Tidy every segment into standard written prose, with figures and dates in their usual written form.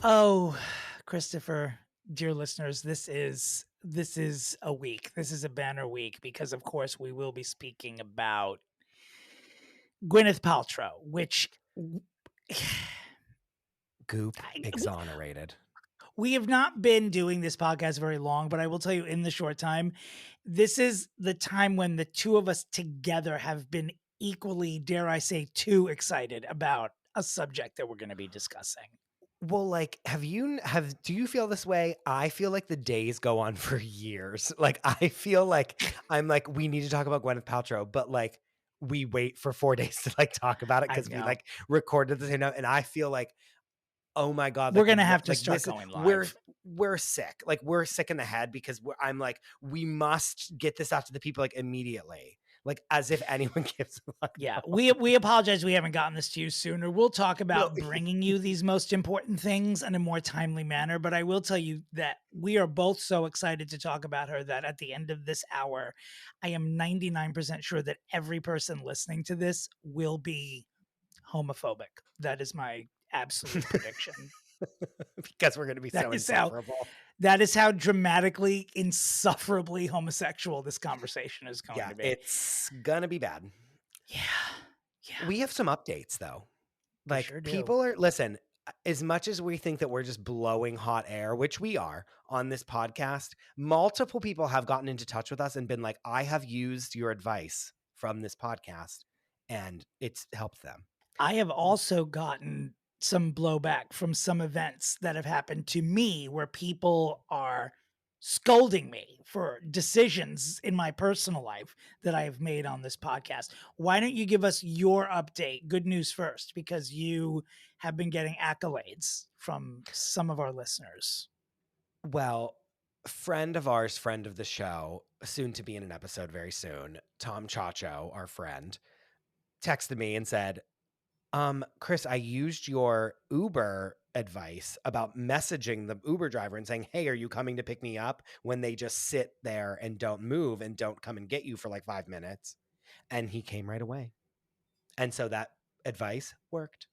Oh, Christopher, dear listeners, this is a week. This is a banner week because, of course, we will be speaking about Gwyneth Paltrow, which Goop exonerated. we have not been doing this podcast very long, but I will tell you, in the short time, this is the time when the two of us together have been equally, dare I say, too excited about a subject that we're going to be discussing. Well, like, do you feel this way? I feel like the days go on for years. Like, I feel like I'm like, we need to talk about Gwyneth Paltrow, but like, we wait for 4 days to like talk about it I because we know. like recorded the same time. And I feel like, oh my God, We're like, going to have to like start going live. we're sick. Like, we're sick in the head because I'm like, we must get this out to the people like immediately. Like, as if anyone gives a fuck. Yeah, we apologize we haven't gotten this to you sooner. We'll talk about No. bringing you these most important things in a more timely manner, but I will tell you that we are both so excited to talk about her that at the end of this hour, I am 99% sure that every person listening to this will be homophobic. That is my absolute prediction. Because we're going to be That so is how insufferable. that is how dramatically, insufferably homosexual this conversation is going to be. It's gonna be bad. Yeah. We have some updates though. We Like sure do. people are listen, as much as we think that we're just blowing hot air, which we are on this podcast, multiple people have gotten into touch with us and been like, I have used your advice from this podcast and it's helped them. I have also gotten some blowback from some events that have happened to me where people are scolding me for decisions in my personal life that I have made on this podcast. Why don't you give us your update? Good news first, because you have been getting accolades from some of our listeners. Well, friend of ours, friend of the show, soon to be in an episode very soon, Tom Chacho, our friend, texted me and said, Chris, I used your Uber advice about messaging the Uber driver and saying, hey, are you coming to pick me up, when they just sit there and don't move and don't come and get you for like 5 minutes. And he came right away. And so that advice worked.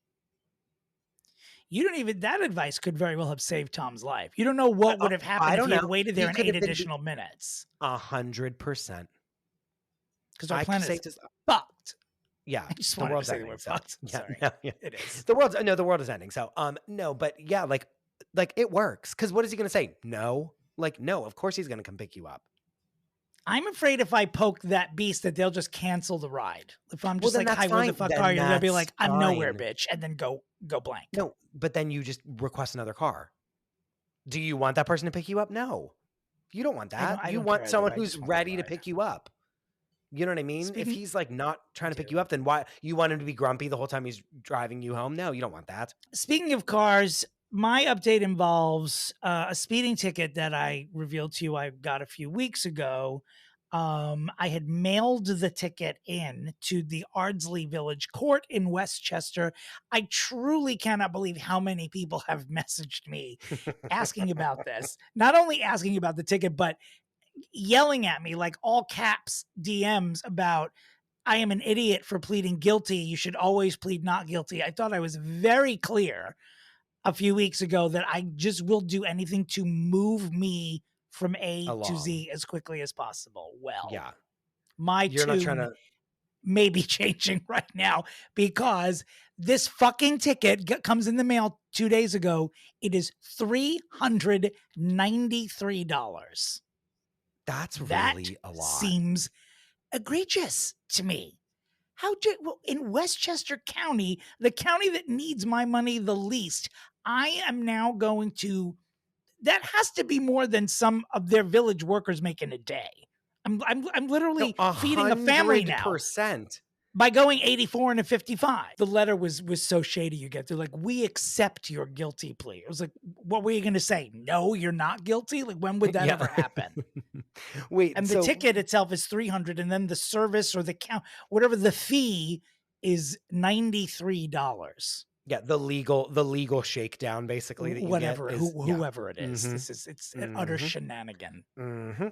You don't even, that advice could very well have saved Tom's life. You don't know what would have happened if he had waited there in 8 additional minutes. 100%. Because our planet is fucked. Yeah, I just wanted to say the word fucked. Sorry. Yeah. It is. The world is ending. So, no, but yeah, like it works. Because what is he going to say? No, like, no, of course he's going to come pick you up. I'm afraid if I poke that beast that they'll just cancel the ride. If I'm just like, hi, where the fuck are you? They'll be like, I'm nowhere, bitch. And then go blank. No, but then you just request another car. Do you want that person to pick you up? No, you don't want that. You want someone who's ready to pick you up. You know what I mean? If he's like not trying to pick you up, then why you want him to be grumpy the whole time he's driving you home? No, you don't want that. Speaking of cars, my update involves a speeding ticket that I revealed to you I got a few weeks ago. I had mailed the ticket in to the Ardsley Village Court in Westchester. I truly cannot believe how many people have messaged me asking about this. Not only asking about the ticket, but yelling at me like all caps DMs about, I am an idiot for pleading guilty. You should always plead not guilty. I thought I was very clear a few weeks ago that I just will do anything to move me from A to Z as quickly as possible. Well, yeah, my tune may be changing right now because this fucking ticket comes in the mail 2 days ago. It is $393. That's really a lot. Seems egregious to me. In Westchester County, the county that needs my money the least, I am now going to, that has to be more than some of their village workers make in a day. I'm literally feeding a family now. 100%. By going 84 and a 55. The letter was so shady. You get, they're like, we accept your guilty plea. It was like, what were you going to say? No, you're not guilty. Like, when would that ever happen? Wait, and the ticket itself is $300, and then the service or the count, whatever the fee is, $93. Yeah, the legal shakedown, basically. That you whatever, get is, whoever it is, it's an utter shenanigan.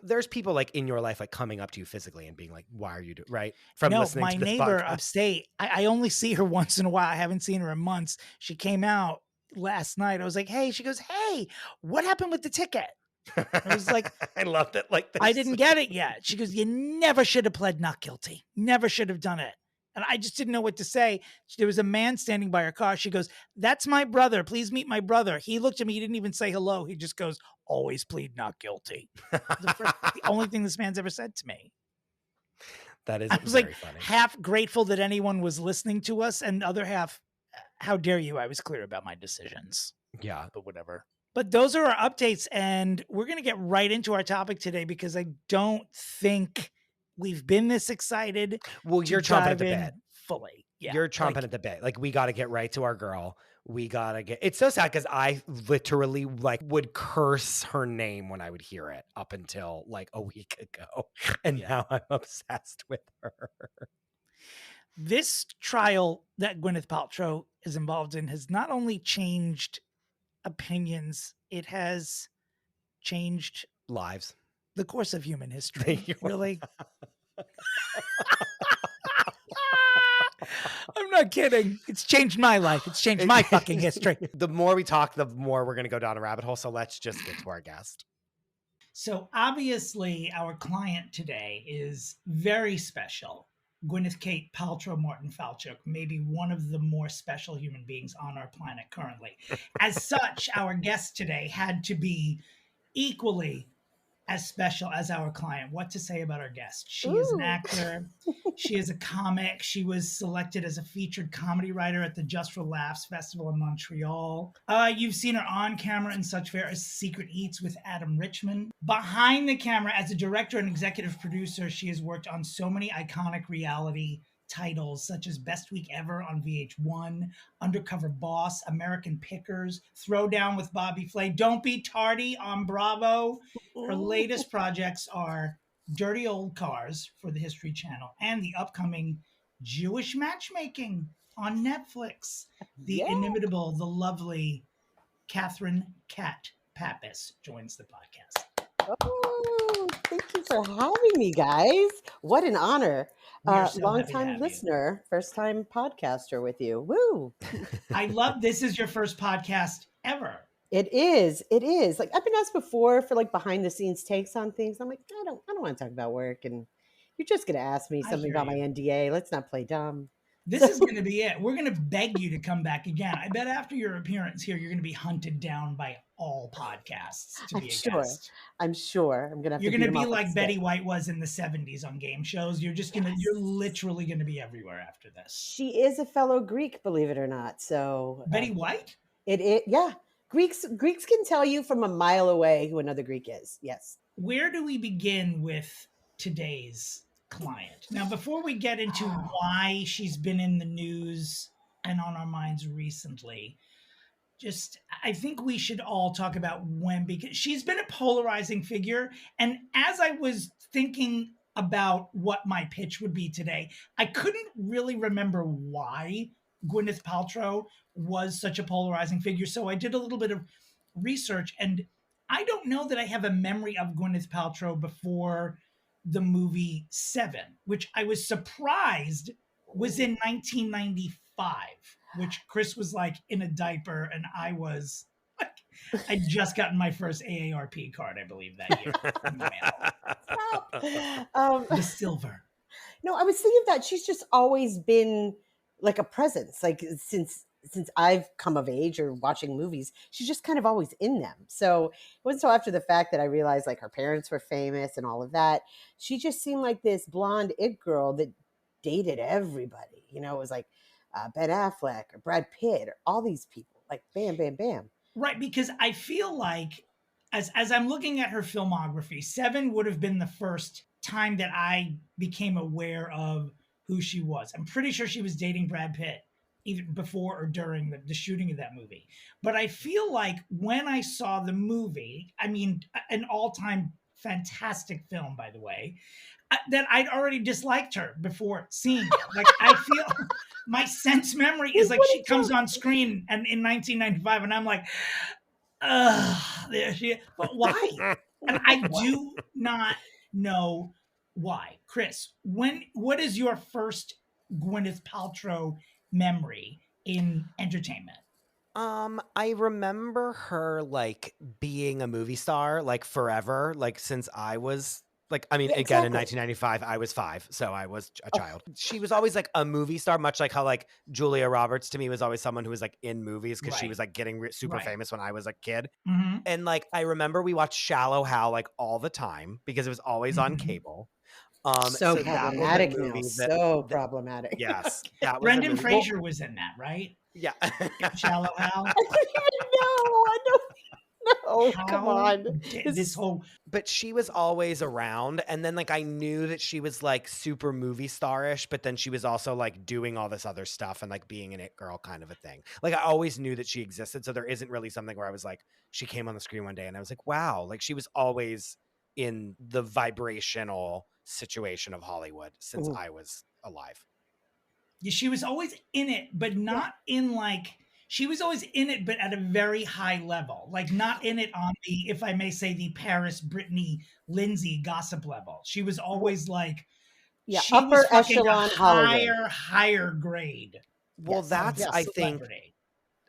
There's people like in your life like coming up to you physically and being like, "Why are you doing right?" From listening to this neighbor podcast. Upstate, I only see her once in a while. I haven't seen her in months. She came out last night. I was like, hey, she goes, hey, what happened with the ticket? I was like, I loved it like I this. didn't get it yet. She goes, you never should have pled not guilty. Never should have done it. And I just didn't know what to say. There was a man standing by her car. She goes, that's my brother. Please meet my brother. He looked at me. He didn't even say hello. He just goes, always plead not guilty. The only thing this man's ever said to me. That is I was very like funny. half grateful that anyone was listening to us, and the other half, how dare you? I was clear about my decisions. Yeah. But whatever. But those are our updates, and we're going to get right into our topic today because I don't think we've been this excited. Well, to you're chomping at dive the in bit. fully. Yeah, You're chomping like, at the bit. Like, we got to get right to our girl. We got to get, it's so sad because I literally like would curse her name when I would hear it up until like a week ago. And now I'm obsessed with her. this trial that Gwyneth Paltrow is involved in has not only changed opinions, it has changed Lives. the course of human history. Really? I'm not kidding. It's changed my life. It's changed my fucking history. The more we talk, the more we're going to go down a rabbit hole. So let's just get to our guest. So obviously, our client today is very special. Gwyneth Kate Paltrow Martin Falchuk, maybe one of the more special human beings on our planet currently. As such, our guest today had to be equally as special as our client. What to say about our guest? She is an actor. She is a comic. She was selected as a featured comedy writer at the Just for Laughs Festival in Montreal. You've seen her on camera in such fare as Secret Eats with Adam Richman. Behind the camera, as a director and executive producer, she has worked on so many iconic reality titles such as Best Week Ever on VH1, Undercover Boss, American Pickers, Throwdown with Bobby Flay, Don't Be Tardy on Bravo. Her latest projects are Dirty Old Cars for the History Channel and the upcoming Jewish Matchmaking on Netflix. The inimitable, the lovely Catherine Cat Pappas joins the podcast. Oh, thank you for having me, guys. What an honor. So long-time listener, first-time podcaster with you. Woo! I love this is your first podcast ever. It is. It is. Like I've been asked before for like behind-the-scenes takes on things. I'm like, I don't want to talk about work, and you're just gonna ask me something about my NDA. Let's not play dumb. This is going to be it. We're going to beg you to come back again. I bet after your appearance here, you're going to be hunted down by all podcasts to be a guest. I'm sure. I'm going to. You're going to be like Betty White was in the 70s on game shows. You're just going to. You're literally going to be everywhere after this. She is a fellow Greek, believe it or not. So Betty White. Yeah. Greeks can tell you from a mile away who another Greek is. Yes. Where do we begin with today's client? Now, before we get into why she's been in the news and on our minds recently, I think we should all talk about when, because she's been a polarizing figure. And as I was thinking about what my pitch would be today, I couldn't really remember why Gwyneth Paltrow was such a polarizing figure. So I did a little bit of research, and I don't know that I have a memory of Gwyneth Paltrow before the movie Seven, which I was surprised was in 1995, which Chris was like in a diaper, and I was like, I'd just gotten my first AARP card, I believe, that year in the mail. The silver. No, I was thinking that she's just always been like a presence, like since I've come of age or watching movies, she's just kind of always in them. So it wasn't until after the fact that I realized like her parents were famous and all of that. She just seemed like this blonde it girl that dated everybody. You know, it was like Ben Affleck or Brad Pitt or all these people, like bam, bam, bam. Right, because I feel like as I'm looking at her filmography, Seven would have been the first time that I became aware of who she was. I'm pretty sure she was dating Brad Pitt even before or during the shooting of that movie. But I feel like when I saw the movie, I mean, an all-time fantastic film, by the way, that I'd already disliked her before seeing it. Like, I feel my sense memory is like she comes on screen and in 1995, and I'm like, there she is. But why? And I do not know why. Chris, what is your first Gwyneth Paltrow memory in entertainment? I remember her like being a movie star like forever, like since I was like, I mean, Yeah, again, in exactly. 1995, I was 5, so I was a Oh, child. She was always like a movie star, much like how like Julia Roberts to me was always someone who was like in movies because she was Right. like getting super Right. famous when I was a kid. Mm-hmm. And like I remember we watched Shallow Hal like all the time because it was always on Mm-hmm. cable. so So that was a problematic now. movie So that problematic. yes, that was a Brendan movie. Well, Fraser was in that, right? yeah. Shallow Hal. I don't even know. I don't know. Come How on. this whole But she was always around, and then like I knew that she was like super movie starish, but then she was also like doing all this other stuff and like being an it girl kind of a thing. Like I always knew that she existed, so there isn't really something where I was like, she came on the screen one day and I was like, wow, like she was always in the vibrational situation of Hollywood since Mhm. I was alive. she was always in it, but Yeah. not in like she was always in it, but at a very high level. Like not in it on the, if I may say, the Paris Brittany Lindsay gossip level. She was always like Yeah. she was Upper fucking a echelon Hollywood. higher grade Well, Yes. of that's Yes. celebrity.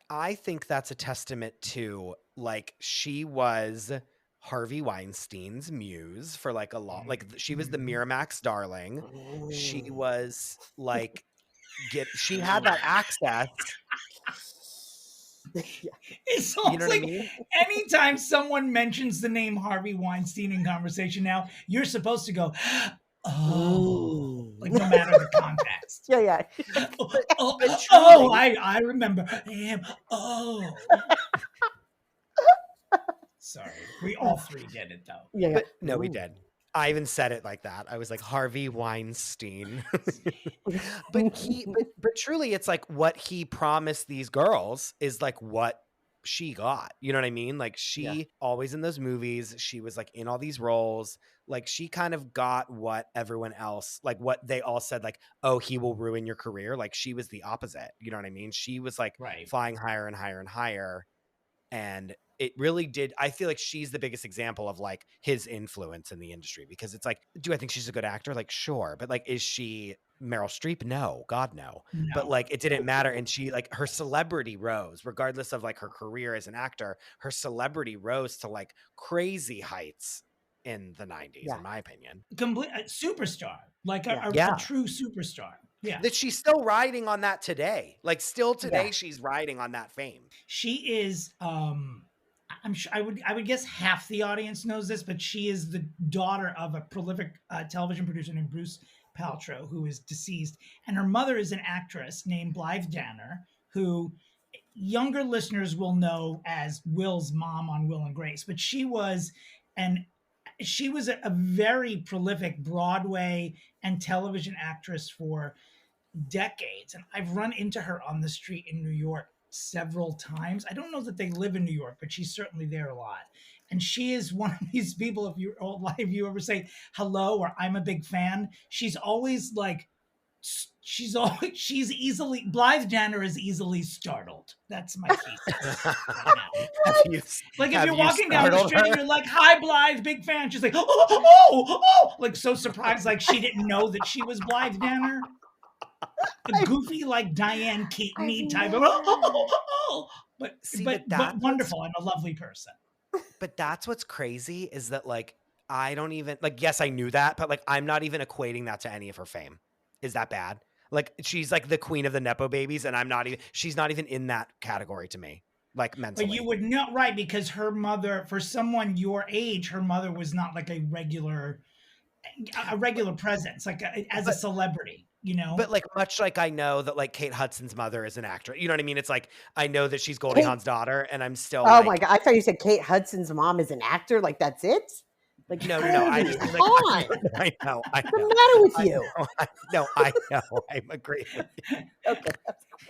I think that's a testament to like she was Harvey Weinstein's muse for like a long like she was the Mhm. Miramax darling. She Mm. was like she had that access. Yeah. It's You know almost what I like mean? anytime someone mentions the name Harvey Weinstein in conversation now, you're supposed to go, oh, like no matter the context. Yeah. Yeah. Oh, But oh, but oh, truly, I remember him. Oh, sorry. We all three did it though. Yeah. but no, we Ooh. did. I even said it like that. I was like Harvey Weinstein. but truly it's like what he promised these girls is like what she got. You know what I mean? Like Yeah. she always in those movies, she was like in all these roles. Like she kind of got what everyone else, like what they all said, like, oh, he will ruin your career. Like she was the opposite. You know what I mean? She was like Right. flying higher and higher and higher. And it really did. I feel like she's the biggest example of like his influence in the industry because it's like, do I think she's a good actor? Like, sure. But like, is she Meryl Streep? No, God, no. But No. like, it didn't matter. And she like her celebrity rose, regardless of like her career as an actor, her celebrity rose to like crazy heights in the 90s, Yeah. in my opinion. Complete superstar. Like Yeah. a Yeah. true superstar. Yeah. That she's still riding on that today. Like, still today, Yeah. she's riding on that fame. She is I'm sure I would guess half the audience knows this, but she is the daughter of a prolific television producer named Bruce Paltrow, who is deceased, and her mother is an actress named Blythe Danner, who younger listeners will know as Will's mom on Will and Grace, but an she was a very prolific Broadway and television actress for decades. And I've run into her on the street in New York several times. I don't know that they live in New York, but she's certainly there a lot. And she is one of these people, if you ever say hello or I'm a big fan, she's always like, she's easily, Blythe Danner is easily startled. That's my thesis right now. Like if you're walking down the street and you're like, hi, Blythe, big fan. She's like, oh, like so surprised, like she didn't know that she was Blythe Danner. A goofy like Diane Keaton type of but See, but that's wonderful and a lovely person. But that's what's crazy is that like I don't even like yes, I knew that, but like I'm not even equating that to any of her fame. Is that bad? Like she's like the queen of the Nepo babies, and she's not even in that category to me, like mentally. But you would know, right? Because her mother, for someone your age, her mother was not like a regular presence, like as a celebrity, you know. But like much like I know that like Kate Hudson's mother is an actress. You know what I mean? It's like I know that she's Goldie Hawn's daughter, and I'm still Oh like, my God. I thought you said Kate Hudson's mom is an actor. Like that's it? Like no. Holy, I just come like on. I know. What's the matter with you? I know. I'm agreeing with you. Okay.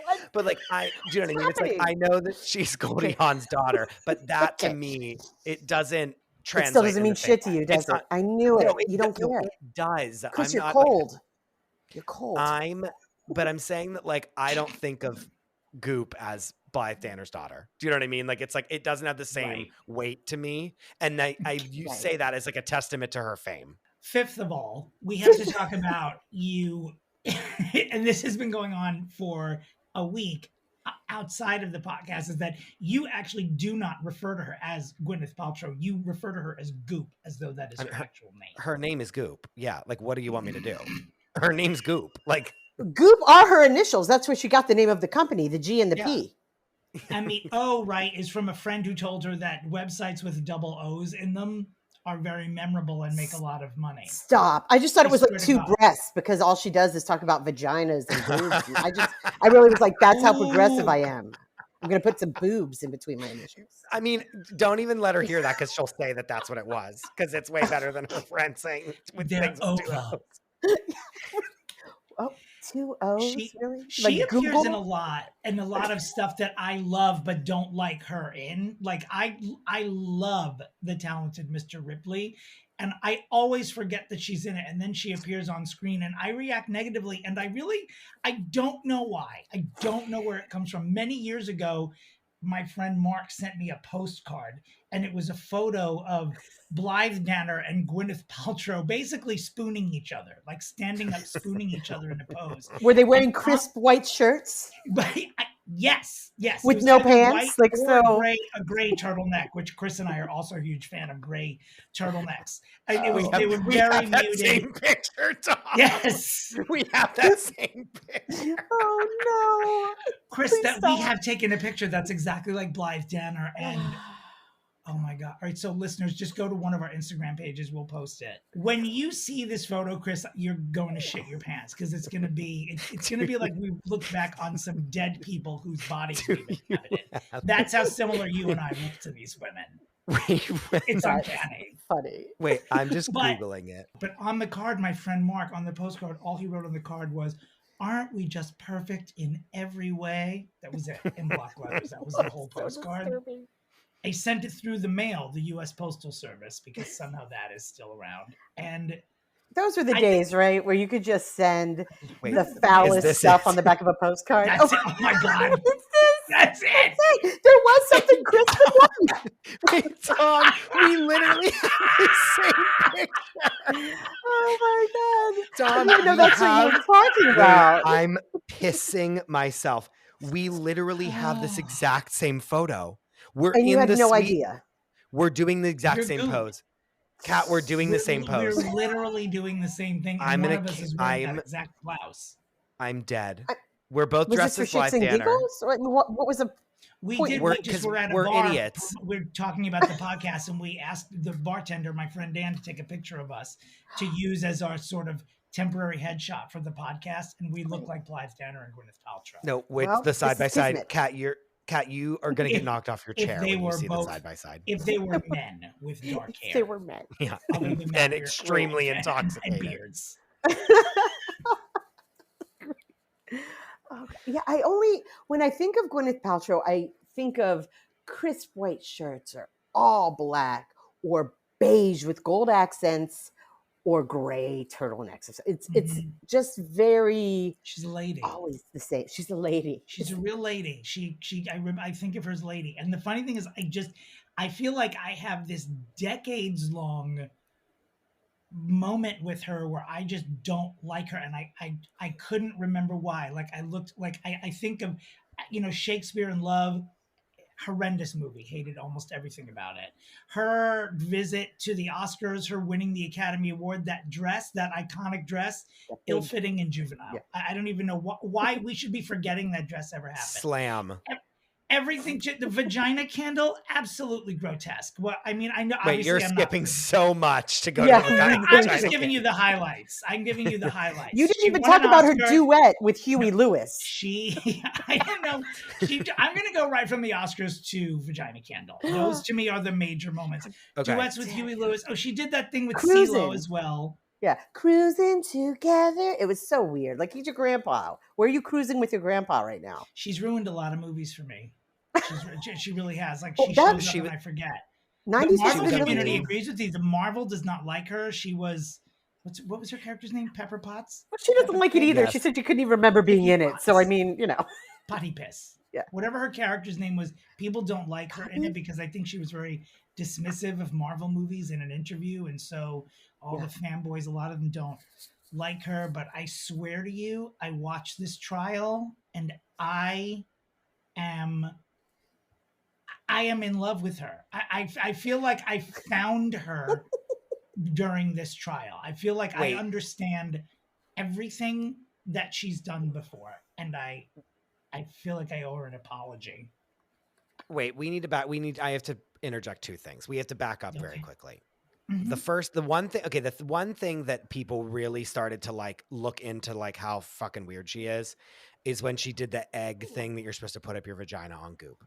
What? But like do you know what I mean? It's like happening? I know that she's Goldie Okay. Hawn's daughter, but that to Okay. me, it doesn't It translate. still doesn't mean into shit fame. to you, does It's it? not. I knew it. No, You don't care. it does. Because I'm you're not cold. You're cold. but I'm saying that like I don't think of Goop as Blythe Danner's daughter. Do you know what I mean? Like it's like it doesn't have the same Right. weight to me. And you Right. say that as like a testament to her fame. Fifth of all, we have to talk about you, and this has been going on for a week. outside of the podcast is that you actually do not refer to her as Gwyneth Paltrow. You refer to her as Goop, as though that is her actual name. Her name is Goop. Yeah. Like, what do you want me to do? Her name's Goop. Like, Goop are her initials. That's where she got the name of the company, the G and the P. And the O, right, is from a friend who told her that websites with double O's in them are very memorable and make a lot of money. Stop. I just thought it was like two breasts because all she does is talk about vaginas and boobs. And I really was like, that's how progressive I am. I'm going to put some boobs in between my initials. I mean, don't even let her hear that because she'll say that that's what it was, because it's way better than her friend saying with things with two O's. Oh, two O's, really? She appears in a lot of stuff that I love but don't like her in. Like I love The Talented Mr. Ripley, and I always forget that she's in it, and then she appears on screen and I react negatively, and I don't know why. I don't know where it comes from. Many years ago, my friend Mark sent me a postcard, and it was a photo of Blythe Danner and Gwyneth Paltrow basically spooning each other, like standing up, spooning each other in a pose. Were they wearing crisp white shirts? Yes. With no pants? Like so. A gray turtleneck, which Chris and I are also a huge fan of gray turtlenecks. They were very muted. Same picture, Tom. Yes. We have that same picture. Oh, no. Chris, we have taken a picture that's exactly like Blythe Danner and... Oh my God. All right. So listeners, just go to one of our Instagram pages. We'll post it. When you see this photo, Chris, you're going to shit your pants because it's going to be like we look back on some dead people whose bodies we've inhabited. That's how similar you and I look to these women. It's uncanny. Funny. Wait, I'm just Googling it. But on the card, my friend Mark, on the postcard, all he wrote on the card was, "Aren't we just perfect in every way?" That was it, in block letters. That was the whole postcard. I sent it through the mail, the U.S. Postal Service, because somehow that is still around. And those were the days, right, where you could just send the foulest stuff on the back of a postcard. That's it. Oh my God. That's it. There was something crisp and white. Wait, Tom, we literally have the same picture. Oh my God. Tom, I didn't even know that's what you were talking about. I'm pissing myself. We literally have this exact same photo. And you had no idea. We're doing the exact same pose. Kat, we're doing the same pose. We're literally doing the same thing. And one of us is wearing that exact blouse. I'm dead. We're both dressed as Blythe Danner. What was the point? We're at a bar. Idiots. We're talking about the podcast, and we asked the bartender, my friend Dan, to take a picture of us to use as our sort of temporary headshot for the podcast, and we look like Blythe Danner and Gwyneth Paltrow. No, wait, the side by side. Kat, you are going to get knocked off your chair when you see the side by side. If they were men with dark hair. They were men. Yeah, and extremely intoxicated. And beards. Yeah, when I think of Gwyneth Paltrow, I think of crisp white shirts or all black or beige with gold accents or gray turtlenecks. It's just very. She's a lady. Always the same. She's a lady. She's a real lady. I think of her as lady. And the funny thing is, I feel like I have this decades long moment with her where I just don't like her, and I couldn't remember why. Like I think of, Shakespeare in Love. Horrendous movie. Hated almost everything about it. Her visit to the Oscars, her winning the Academy Award, that dress, that iconic dress, ill-fitting and juvenile. Yeah. I don't even know why we should be forgetting that dress ever happened. Slam. Everything, the vagina candle, absolutely grotesque. Well, I mean, I know. Wait, you're skipping so much to go to the I'm just giving you the highlights. I'm giving you the highlights. You didn't even talk about her duet with Huey Lewis. I don't know. I'm going to go right from the Oscars to Vagina Candle. Those to me are the major moments. Okay. Duets with Huey Lewis. Oh, she did that thing with CeeLo as well. Yeah, cruising together. It was so weird. Like, he's your grandpa. Where are you cruising with your grandpa right now? She's ruined a lot of movies for me. She really has. Like, she shows up and I forget. 90s. The Marvel community agrees with you. The Marvel does not like her. She was, what was her character's name? Pepper Potts? Well, she doesn't like it either. Yes. She said she couldn't even remember being in it. So, I mean, Potty Piss. Yeah. Whatever her character's name was, people don't like her in it because I think she was very dismissive of Marvel movies in an interview. And so all the fanboys, a lot of them don't like her. But I swear to you, I watched this trial and I am in love with her. I feel like I found her during this trial. I feel like I Wait, understand everything that she's done before, and I feel like I owe her an apology. wait, I have to interject two things. We have to back up very Okay. quickly. Mhm. The one thing that people really started to like look into like how fucking weird she is when she did the egg thing that you're supposed to put up your vagina on Goop.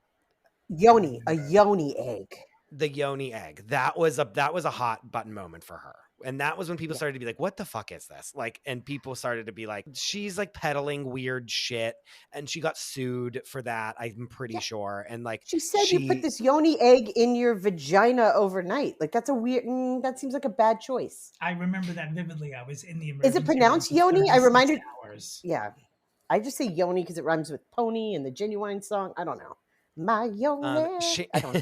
A yoni egg. The yoni egg. That was a hot button moment for her. And that was when people Yeah. started to be like, what the fuck is this? Like, and people started to be like, she's like peddling weird shit. And she got sued for that, I'm pretty sure. And like She said you put this yoni egg in your vagina overnight. Like that's a weird. That seems like a bad choice. I remember that vividly. I was in the Is it emergency room pronounced for yoni? 36 hours. Yeah, I just say yoni because it rhymes with pony and the Genuine song. I don't know. My yoni. I don't know.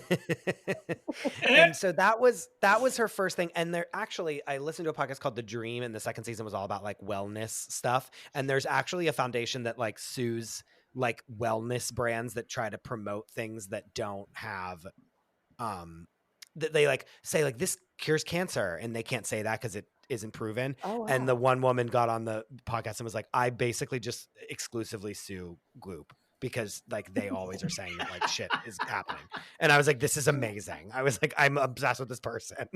And so that was her first thing. And there actually, I listened to a podcast called The Dream, and the second season was all about like wellness stuff. And there's actually a foundation that like sues like wellness brands that try to promote things that don't have that they like say like this cures cancer, and they can't say that because it isn't proven. Oh And the wow. one woman got on the podcast and was like, I basically just exclusively sue Goop because like they always are saying that like shit is happening. And I was like, this is amazing. I was like, I'm obsessed with this person,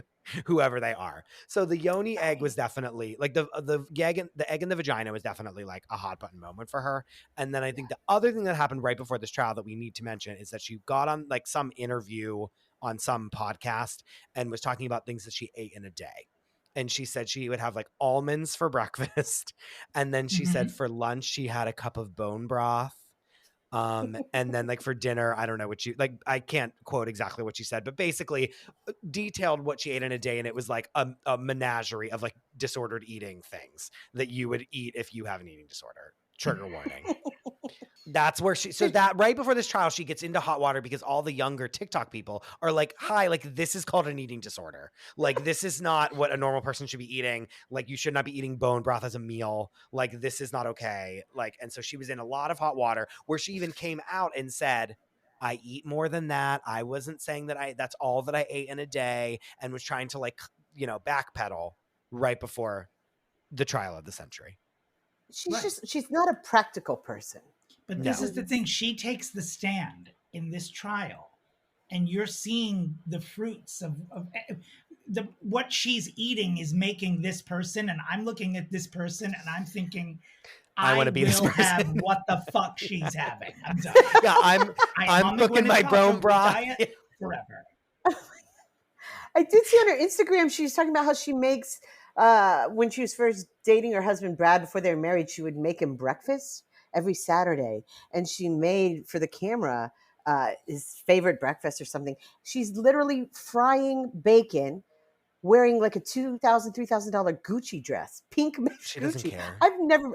whoever they are. So the yoni egg was definitely like the egg in the vagina was definitely like a hot button moment for her. And then I think the other thing that happened right before this trial that we need to mention is that she got on like some interview on some podcast and was talking about things that she ate in a day. And she said she would have like almonds for breakfast. And then she said for lunch, she had a cup of bone broth. And then like for dinner, I don't know what she like, I can't quote exactly what she said, but basically detailed what she ate in a day. And it was like a menagerie of like disordered eating things that you would eat if you have an eating disorder. Trigger warning. That's where so that right before this trial, she gets into hot water because all the younger TikTok people are like, hi, like this is called an eating disorder. Like this is not what a normal person should be eating. Like you should not be eating bone broth as a meal. Like this is not okay. Like, and so she was in a lot of hot water where she even came out and said, I eat more than that. I wasn't saying that that's all that I ate in a day, and was trying to like, backpedal right before the trial of the century. She's not a practical person. But this is the thing. She takes the stand in this trial, and you're seeing the fruits of what she's eating is making this person. And I'm looking at this person and I'm thinking, I want to be this person. Have what the fuck she's having. I'm done. Yeah, I'm cooking my bone broth forever. I did see on her Instagram, she was talking about how she makes, when she was first dating her husband, Brad, before they were married, she would make him breakfast every Saturday. And she made for the camera his favorite breakfast or something. She's literally frying bacon, wearing like a $2,000-$3,000 Gucci dress, pink she Gucci. Doesn't care. I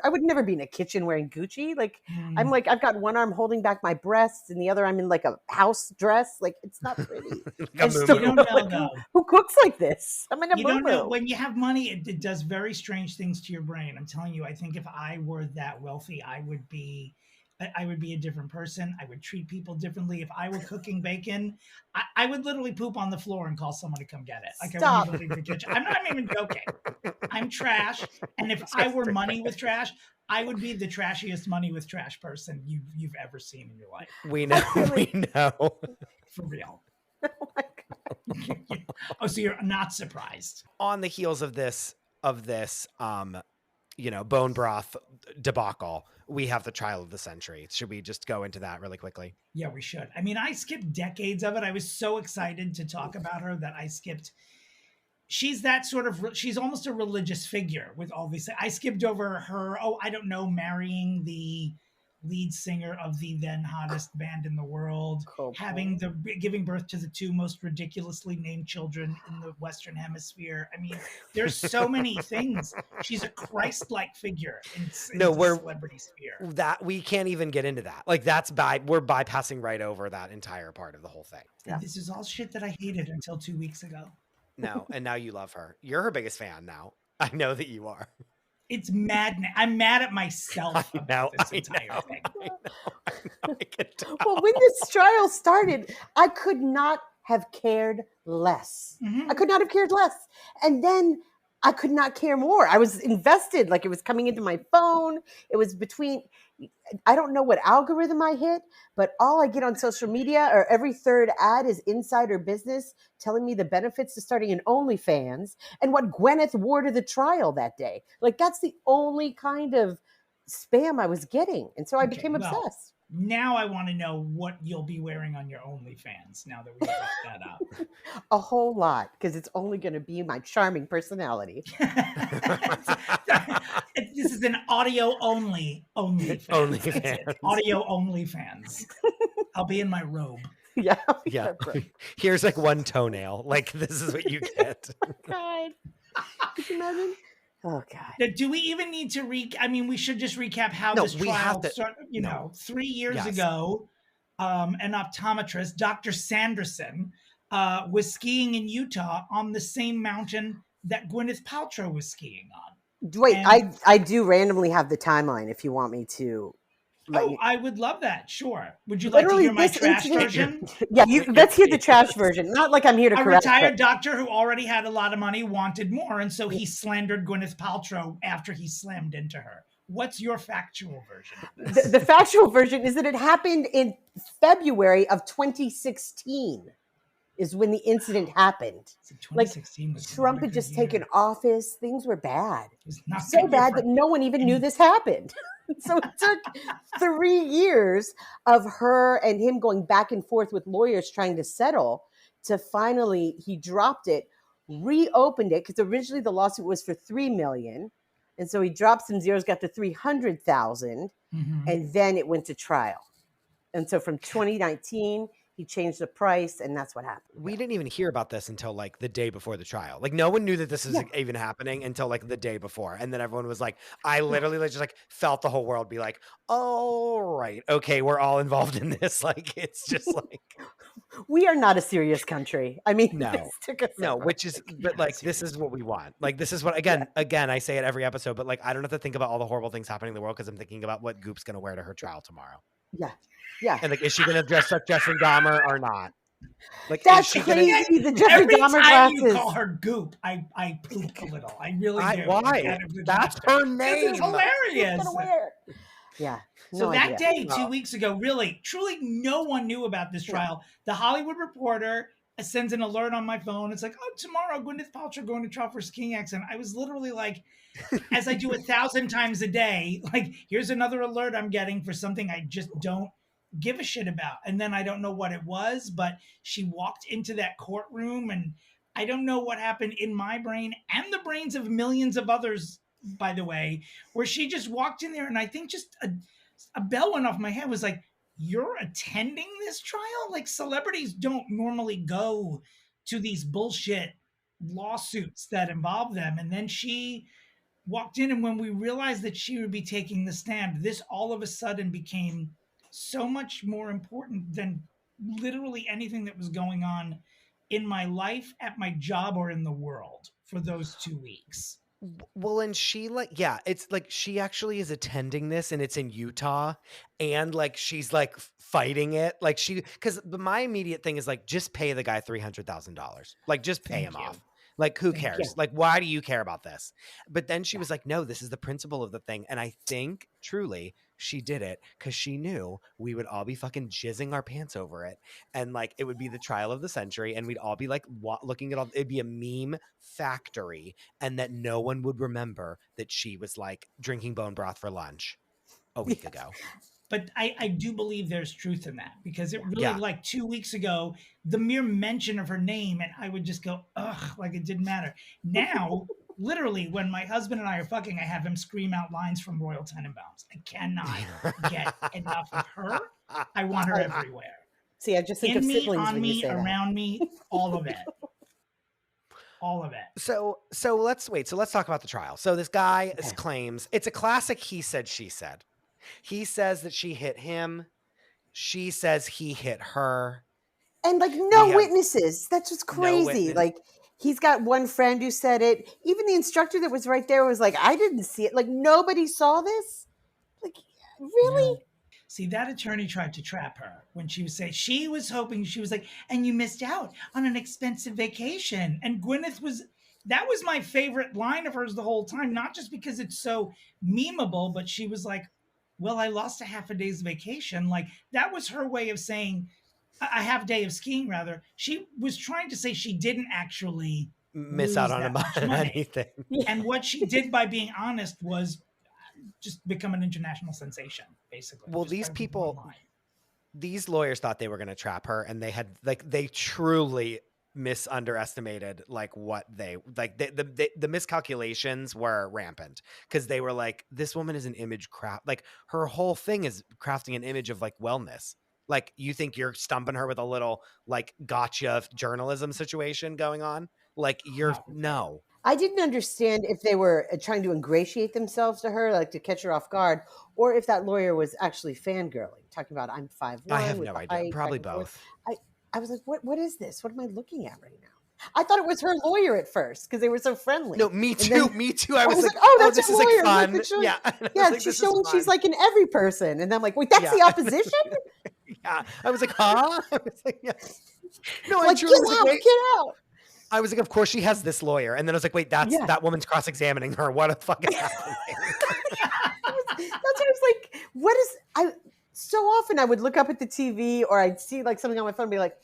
would never be in a kitchen wearing Gucci. Like I'm like, I've got one arm holding back my breasts and the other I'm in like a house dress. Like it's not pretty. You don't know though. Who cooks like this? I'm in a You don't know. When you have money, it does very strange things to your brain. I'm telling you, I think if I were that wealthy, I would be a different person. I would treat people differently. If I were cooking bacon, I would literally poop on the floor and call someone to come get it. Like I wouldn't even leave the kitchen. I'm not even joking. I'm trash. And if I were money with trash, I would be the trashiest money with trash person you've ever seen in your life. We know. We know. For real. Oh my God. Oh, so you're not surprised. On the heels of this, bone broth debacle, we have the trial of the century. Should we just go into that really quickly? Yeah, we should. I mean, I skipped decades of it. I was so excited to talk about her that I skipped. She's that sort of, she's almost a religious figure with all these. I skipped over her, marrying the lead singer of the then hottest band in the world, giving birth to the two most ridiculously named children in the Western Hemisphere. I mean, there's so many things. She's a Christ-like figure in the celebrity sphere. That we can't even get into that. Like we're bypassing right over that entire part of the whole thing. Yeah. This is all shit that I hated until 2 weeks ago. No, and now you love her. You're her biggest fan now. I know that you are. It's maddening. I'm mad at myself I about this I entire know, thing. I know, I can tell. Well, when this trial started, I could not have cared less. Mhm. I could not have cared less. And then I could not care more. I was invested, like it was coming into my phone. It was between, I don't know what algorithm I hit, but all I get on social media or every third ad is insider business telling me the benefits to starting an OnlyFans and what Gwyneth wore to the trial that day. Like that's the only kind of spam I was getting. And so I Okay, became well, obsessed. now I want to know what you'll be wearing on your OnlyFans now that we brought that up. A whole lot, because it's only going to be my charming personality. This is an audio only OnlyFans. That's it. OnlyFans. Audio OnlyFans. I'll be in my robe. Yeah. Yeah. Here's like one toenail. Like this is what you get. God. Could you imagine? Oh God. Now, do we even need to I mean, we should just recap how No, this we have trial to- started. no. 3 years Yes. ago, an optometrist, Dr. Sanderson, was skiing in Utah on the same mountain that Gwyneth Paltrow was skiing on. Wait, And- I do randomly have the timeline if you want me to. I would love that. Sure. Would you like to Literally, hear my this trash incident- version? Yeah, let's hear the trash version. Not like I'm here to A correct. retired doctor who already had a lot of money wanted more, and so he slandered Gwyneth Paltrow after he slammed into her. What's your factual version of this? The factual version is that it happened in February of 2016 is when the incident happened. So 2016 was Trump not a had good just year. taken office. Things were bad. It was not a So good year bad for- that no one even knew this happened. So it took 3 years of her and him going back and forth with lawyers trying to settle to finally he dropped it, reopened it because originally the lawsuit was for $3 million, and so he dropped some zeros, got to 300,000, Mhm. and then it went to trial. And so from 2019 he changed the price, and that's what happened. We didn't even hear about this until like the day before the trial. Like no one knew that this was even happening until like the day before. And then everyone was like, I literally just like felt the whole world be like, all right, okay, we're all involved in this. Like it's just like We are not a serious country. I mean, No. this took us no, over. which is but like this is what we want. Like this is what again I say it every episode, but like I don't have to think about all the horrible things happening in the world because I'm thinking about what Goop's gonna wear to her trial tomorrow. Yeah. And like is she gonna dress like Jeffrey Dahmer or not? Like That's is she crazy. The Jeffrey Every Dahmer time you glasses. call her Goop, I poop a little. I really do. why? Kind of That's laugh. her This name. is hilarious. Gonna wear. Yeah. So no that idea. day, 2 weeks ago, really, truly, no one knew about this trial. The Hollywood Reporter sends an alert on my phone. It's like, oh, tomorrow, Gwyneth Paltrow going to trial for skiing accident. I was literally like, as I do 1,000 times a day, like, here's another alert I'm getting for something I just don't give a shit about. And then I don't know what it was, but she walked into that courtroom, and I don't know what happened in my brain and the brains of millions of others, by the way, where she just walked in there, and I think just a bell went off my head. Was like, you're attending this trial? Like celebrities don't normally go to these bullshit lawsuits that involve them. And then she walked in, and when we realized that she would be taking the stand, this all of a sudden became so much more important than literally anything that was going on in my life, at my job, or in the world for those 2 weeks. Well, and she like, yeah, it's like she actually is attending this and it's in Utah and like she's like fighting it. Like because my immediate thing is like, just pay the guy $300,000. Like just pay him off. Like who cares? Like why do you care about this? But then she was like, no, this is the principle of the thing. And I think truly she did it because she knew we would all be fucking jizzing our pants over it. And like it would be the trial of the century and we'd all be like looking at all, it'd be a meme factory and that no one would remember that she was like drinking bone broth for lunch a week ago. But I do believe there's truth in that, because it really, Yeah. like 2 weeks ago, the mere mention of her name, and I would just go, ugh, like it didn't matter. Now, literally, when my husband and I are fucking, I have him scream out lines from Royal Tenenbaums. I cannot get enough of her. I want her everywhere. See, I just think In of me, siblings on when you me, say that. around me, all of it. All of it. So let's talk about the trial. So this guy claims it's a classic he said, she said. He says that she hit him. She says he hit her. And like no witnesses. That's what's crazy. witness. Like He's got one friend who said it. Even the instructor that was right there was like, I didn't see it. Like, nobody saw this. Like, really? No. See, that attorney tried to trap her when she was saying she was hoping, she was like, and you missed out on an expensive vacation. And Gwyneth was, that was my favorite line of hers the whole time, not just because it's so memeable, but she was like, well, I lost a half a day's vacation. Like, that was her way of saying a half day of skiing, rather. She was trying to say she didn't actually Miss out lose on that much money. anything. And what she did by being honest was just become an international sensation, basically. Well, just these by one people, line. these lawyers thought they were going to trap her, and they had like they truly misunderestimated like what they like the miscalculations were rampant, because they were like, this woman is an image craft, like her whole thing is crafting an image of like wellness. Like, you think you're stumping her with a little like gotcha journalism situation going on? Like, you're Wow. no. I didn't understand if they were trying to ingratiate themselves to her, like to catch her off guard, or if that lawyer was actually fangirling, talking about I'm 5'1" I have with no the idea. height, Probably back and forth. both. I was like, what is this? What am I looking at right now? I thought it was her lawyer at first because they were so friendly. No, me And too. then Me too. I I was was like, like, oh, oh, that's this her is like lawyer. fun. Look, Yeah. I was yeah, like, she's this is showing she's fun. like in every person. And I'm like, wait, that's Yeah. the opposition? Yeah. I was like, huh? I was like, yeah. No, I Like, truly get was like, out, wait. get out. I was like, of course she has this lawyer. And then I was like, wait, that's Yeah. that woman's cross-examining her. What the fuck is happening? That's what I was like, what is I so often I would look up at the TV or I'd see like something on my phone and be like,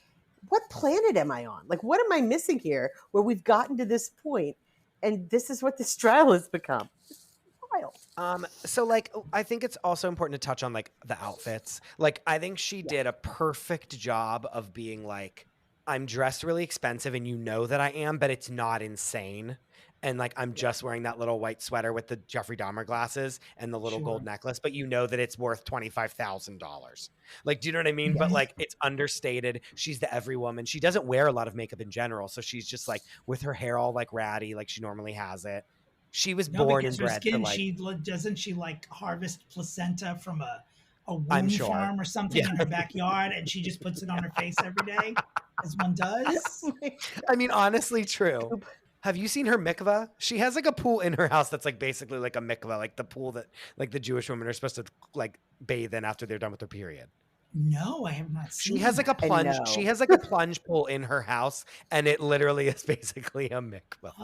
what planet am I on? Like, what am I missing here where we've gotten to this point and this is what this trial has become? It's wild. So like, I think it's also important to touch on like the outfits. Like, I think she did a perfect job of being like, I'm dressed really expensive and you know that I am, but it's not insane. And like, I'm just wearing that little white sweater with the Jeffrey Dahmer glasses and the little gold Sure. necklace, but you know that it's worth $25,000. Like, do you know what I mean? Yes. But like, it's understated. She's the every woman. She doesn't wear a lot of makeup in general. So she's just like with her hair all like ratty, like she normally has it. She was No, born because and her bred to skin, like, doesn't she like harvest placenta from a I'm womb sure. farm or something Yeah. in her backyard, and she just puts it on her face every day, as one does? I mean, honestly, true. Goop. Have you seen her mikvah? She has like a pool in her house that's like basically like a mikvah, like the pool that like the Jewish women are supposed to like bathe in after they're done with their period. No, I have not seen She has like a that. plunge. know. She has like a plunge pool in her house, and it literally is basically a mikvah.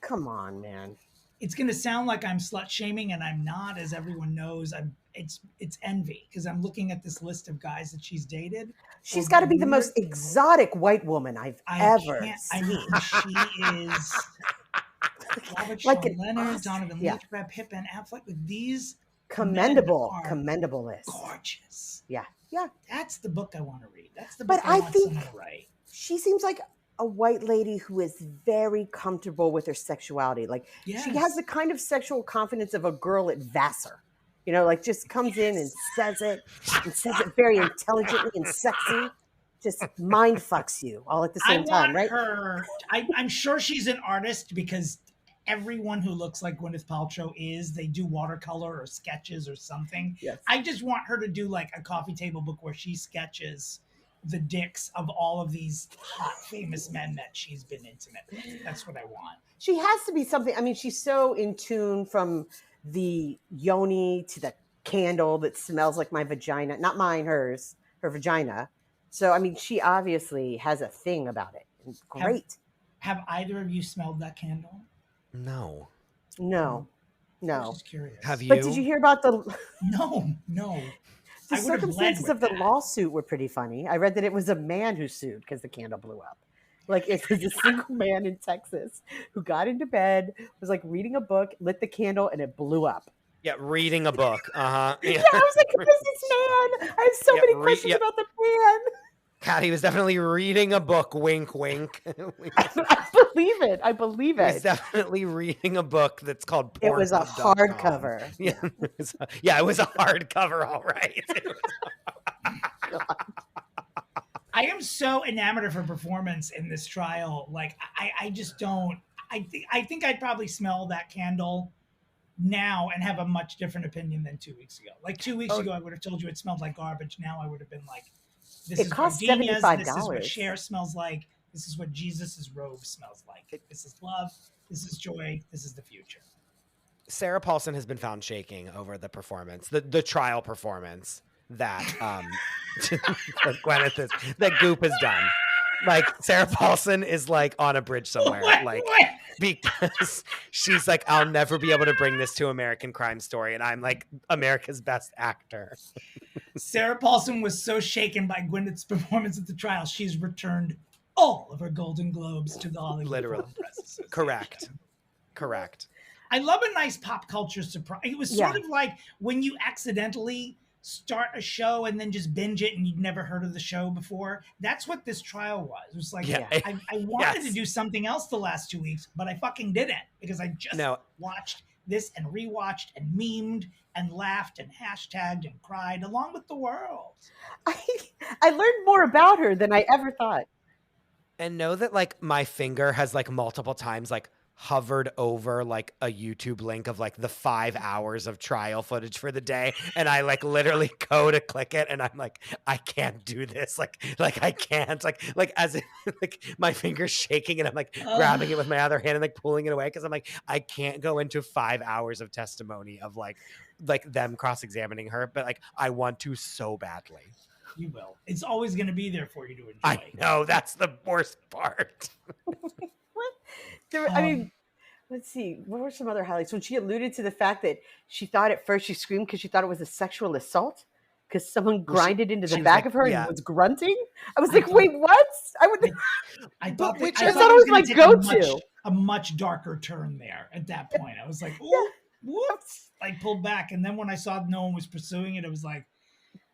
Come on, man. It's going to sound like I'm slut shaming, and I'm not, as everyone knows. It's envy, because I'm looking at this list of guys that she's dated. She's or got to be the rumored. most exotic white woman I've ever I seen. mean, she is Robert Like Sean an Leonard, Oscar. Donovan Yeah. Leitch, Brad Pitt, Ben Affleck. With these Commendable, men are commendable list. gorgeous. Yeah, yeah. That's the book I want to read. That's the But book I I want think someone to write. she seems like a white lady who is very comfortable with her sexuality. Like she has Yes. the kind of sexual confidence of a girl at Vassar. You know, like just comes in and says it very intelligently and sexy. Just mind fucks you all at the I same time, want right? her. I'm sure she's an artist, because everyone who looks like Gwyneth Paltrow they do watercolor or sketches or something. Yes. I just want her to do like a coffee table book where she sketches the dicks of all of these hot famous men that she's been intimate with. That's what I want. She has to be something. I mean, she's so in tune from the yoni to the candle that smells like my vagina. Not mine, hers, her vagina. So, I mean, she obviously has a thing about it. It's great. Have either of you smelled that candle? No. No, I no. was just curious. Have you? But did you hear about the No. the I would have led circumstances with of the that. lawsuit were pretty funny. I read that it was a man who sued because the candle blew up. Like it was a single man in Texas who got into bed, was like reading a book, lit the candle, and it blew up. Yeah, reading a book. Yeah. Yeah, I was like, who is this man? I have so Yeah, many questions about the man. Kat, he was definitely reading a book. Wink, wink. I believe it. I believe He's it. definitely reading a book that's called It was a Pornhub.com. hardcover. Yeah, it was a hardcover, all right. I am so enamored of her performance in this trial. Like, I just don't. I think I'd probably smell that candle now and have a much different opinion than 2 weeks ago. Like 2 weeks ago, I would have told you it smelled like garbage. Now I would have been like, this It is costs gardenias. This is what $75. Cher smells like. This is what Jesus's robe smells like. This is love. This is joy. This is the future. Sarah Paulson has been found shaking over the performance, the trial performance that that Gwyneth is, that Goop has done. Like Sarah Paulson is like on a bridge somewhere, like because she's like, I'll never be able to bring this to American Crime Story, and I'm like America's best actor. Sarah Paulson was so shaken by Gwyneth's performance at the trial, she's returned all of her Golden Globes to the Hollywood Literally. Film Press Association. Correct. I love a nice pop culture surprise. It was sort of like when you accidentally start a show and then just binge it and you'd never heard of the show before. That's what this trial was. It was like, I wanted to do something else the last 2 weeks, but I fucking didn't because I just watched this and rewatched and memed and laughed and hashtagged and cried along with the world. I learned more about her than I ever thought. And know that like my finger has like multiple times like hovered over like a YouTube link of like the 5 hours of trial footage for the day. And I like literally go to click it and I'm like, I can't do this. Like I can't like as if like my finger's shaking and I'm like grabbing it with my other hand and like pulling it away. Cause I'm like, I can't go into 5 hours of testimony of like them cross-examining her, but like, I want to so badly. You will. It's always going to be there for you to enjoy. I know, that's the worst part. I mean, let's see. What were some other highlights? When she alluded to the fact that she thought at first she screamed because she thought it was a sexual assault because someone grinded into the back of her and was grunting. I was like, wait, what? I thought it was my go-to. A much darker turn there at that point. I was like, oh, whoops. I pulled back. And then when I saw no one was pursuing it, I was like,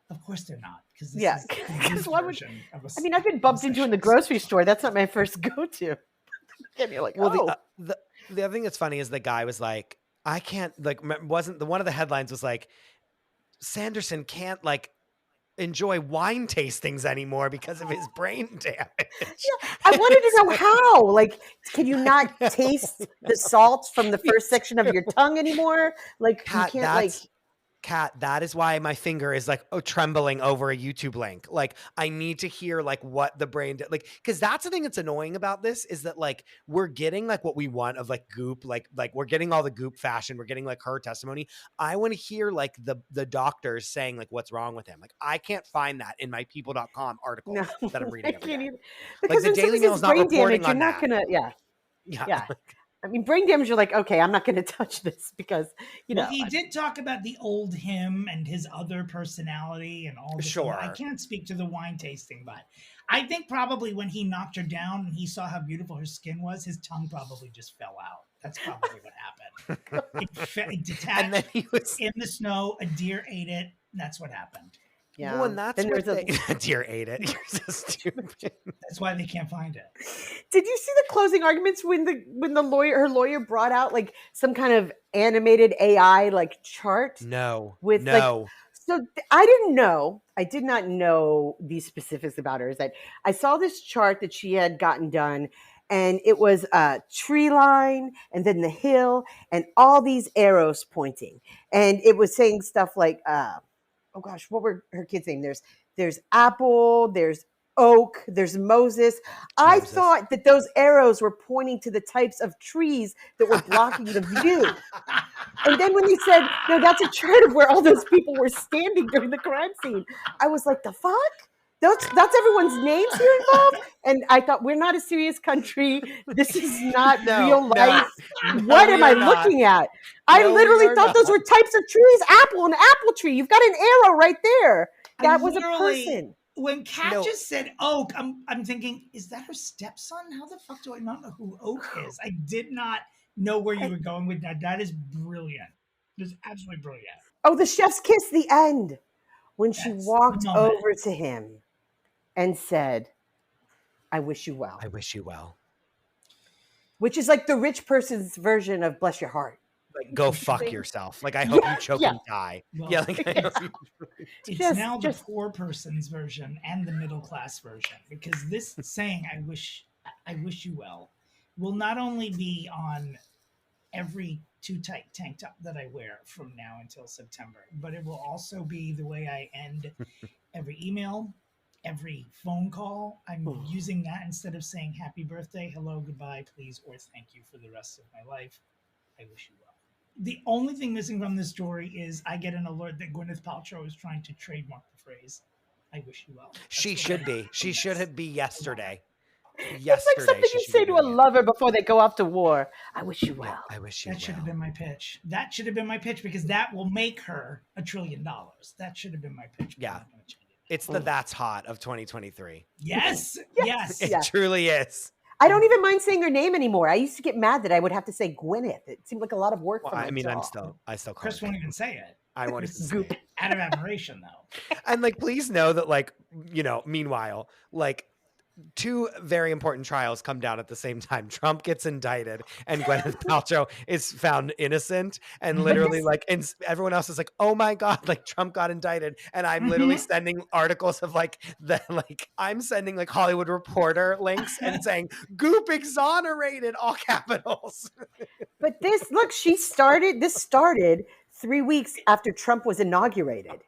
of course they're not. Because I mean, I've been bumped into in the grocery store. That's not my first go-to. And you're like, the other thing that's funny is the guy was like, I can't like wasn't the one of the headlines was like Sanderson can't like enjoy wine tastings anymore because of his brain damage. Yeah, I wanted to know how. Like, can you not taste the salt from the first section of your tongue anymore? Like, you can't like. Kat, that is why my finger is like trembling over a YouTube link. Like I need to hear like what the brain did. Like, cause that's the thing that's annoying about this is that like, we're getting like what we want of like Goop, like we're getting all the Goop fashion. We're getting like her testimony. I want to hear like the doctors saying like what's wrong with him. Like I can't find that in my people.com article that I'm reading. Because like the Daily Mail is not reporting damage, on you're not that. Gonna, yeah. I mean, brain damage, you're like, okay, I'm not going to touch this because, you know. Well, he did talk about the old him and his other personality and all this. Sure. I can't speak to the wine tasting, but I think probably when he knocked her down and he saw how beautiful her skin was, his tongue probably just fell out. That's probably what happened. It detached and then he was in the snow. A deer ate it. That's what happened. Yeah, well, and that's what a deer ate it. You're so stupid. That's why they can't find it. Did you see the closing arguments when her lawyer brought out like some kind of animated AI like chart? No. So I did not know these specifics about her. Is that I saw this chart that she had gotten done, and it was a tree line, and then the hill, and all these arrows pointing, and it was saying stuff like. Oh gosh, what were her kids' name? There's Apple, there's Oak, there's Moses. I thought that those arrows were pointing to the types of trees that were blocking the view. And then when he said, no, that's a chart of where all those people were standing during the crime scene, I was like, the fuck? That's everyone's names here involved? And I thought, we're not a serious country. This is not real life. What am I looking at? I literally thought those were types of trees. An apple tree. You've got an arrow right there. That was a person. When Kat just said Oak, I'm thinking, is that her stepson? How the fuck do I not know who Oak is? I did not know where you were going with that. That is brilliant. That is absolutely brilliant. Oh, the chef's kiss, the end. When she walked over to him and said, I wish you well. I wish you well. Which is like the rich person's version of bless your heart. Like, go fuck yourself. Like, I hope you choke and die. Well, it's now the poor person's version and the middle class version, because this saying, I wish you well, will not only be on every too tight tank top that I wear from now until September, but it will also be the way I end every email, every phone call. I'm using that instead of saying happy birthday, hello, goodbye, please, or thank you for the rest of my life. I wish you well. The only thing missing from this story is I get an alert that Gwyneth Paltrow is trying to trademark the phrase, I wish you well. She should be. She should be yesterday. It's like something She you should say be to a doing it. lover before they go off to war. I wish you well. I wish you That should have well. been my pitch. That should have been my pitch because that will make her $1 trillion. That should have been my pitch. Yeah. It's the that's hot of 2023. Yes. Yes. It truly is. I don't even mind saying her name anymore. I used to get mad that I would have to say Gwyneth. It seemed like a lot of work for my jaw. I still call Chris her won't even say it. I won't even say Goop. it. Out of admiration, though. And like, please know that, like, meanwhile, like, two very important trials come down at the same time. Trump gets indicted and Gwyneth Paltrow is found innocent. And literally, like, and everyone else is like, oh my God, like, Trump got indicted. And I'm literally sending articles of I'm sending like Hollywood Reporter links and saying, Goop exonerated, all capitals. But this started 3 weeks after Trump was inaugurated.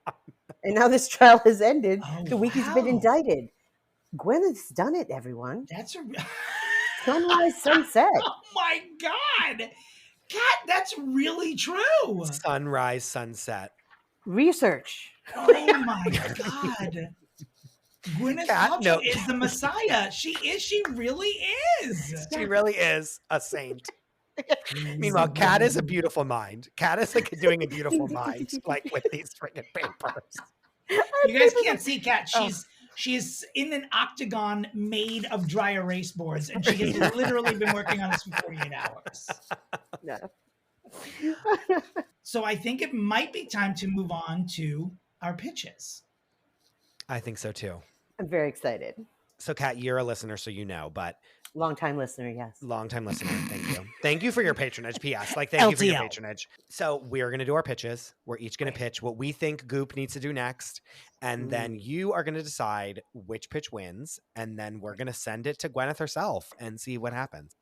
And now this trial has ended the week he's been indicted. Gwyneth's done it, everyone. That's a sunrise, sunset. Oh my God, Kat, that's really true. Sunrise, sunset. Research. Oh my God. Gwyneth Paltrow is the Messiah. She really is. She really is a saint. Meanwhile, Kat is a beautiful mind. Kat is like doing a beautiful mind, like with these freaking papers. You guys can't see Kat. She's in an octagon made of dry erase boards, and she has literally been working on this for 48 hours. No. So I think it might be time to move on to our pitches. I think so too. I'm very excited. So, Kat, you're a listener, so you know, but long-time listener, yes. Long-time listener, thank you. Thank you for your patronage, P.S. Like, thank you for your patronage. So we're going to do our pitches. We're each going to pitch what we think Goop needs to do next. And then you are going to decide which pitch wins. And then we're going to send it to Gwyneth herself and see what happens.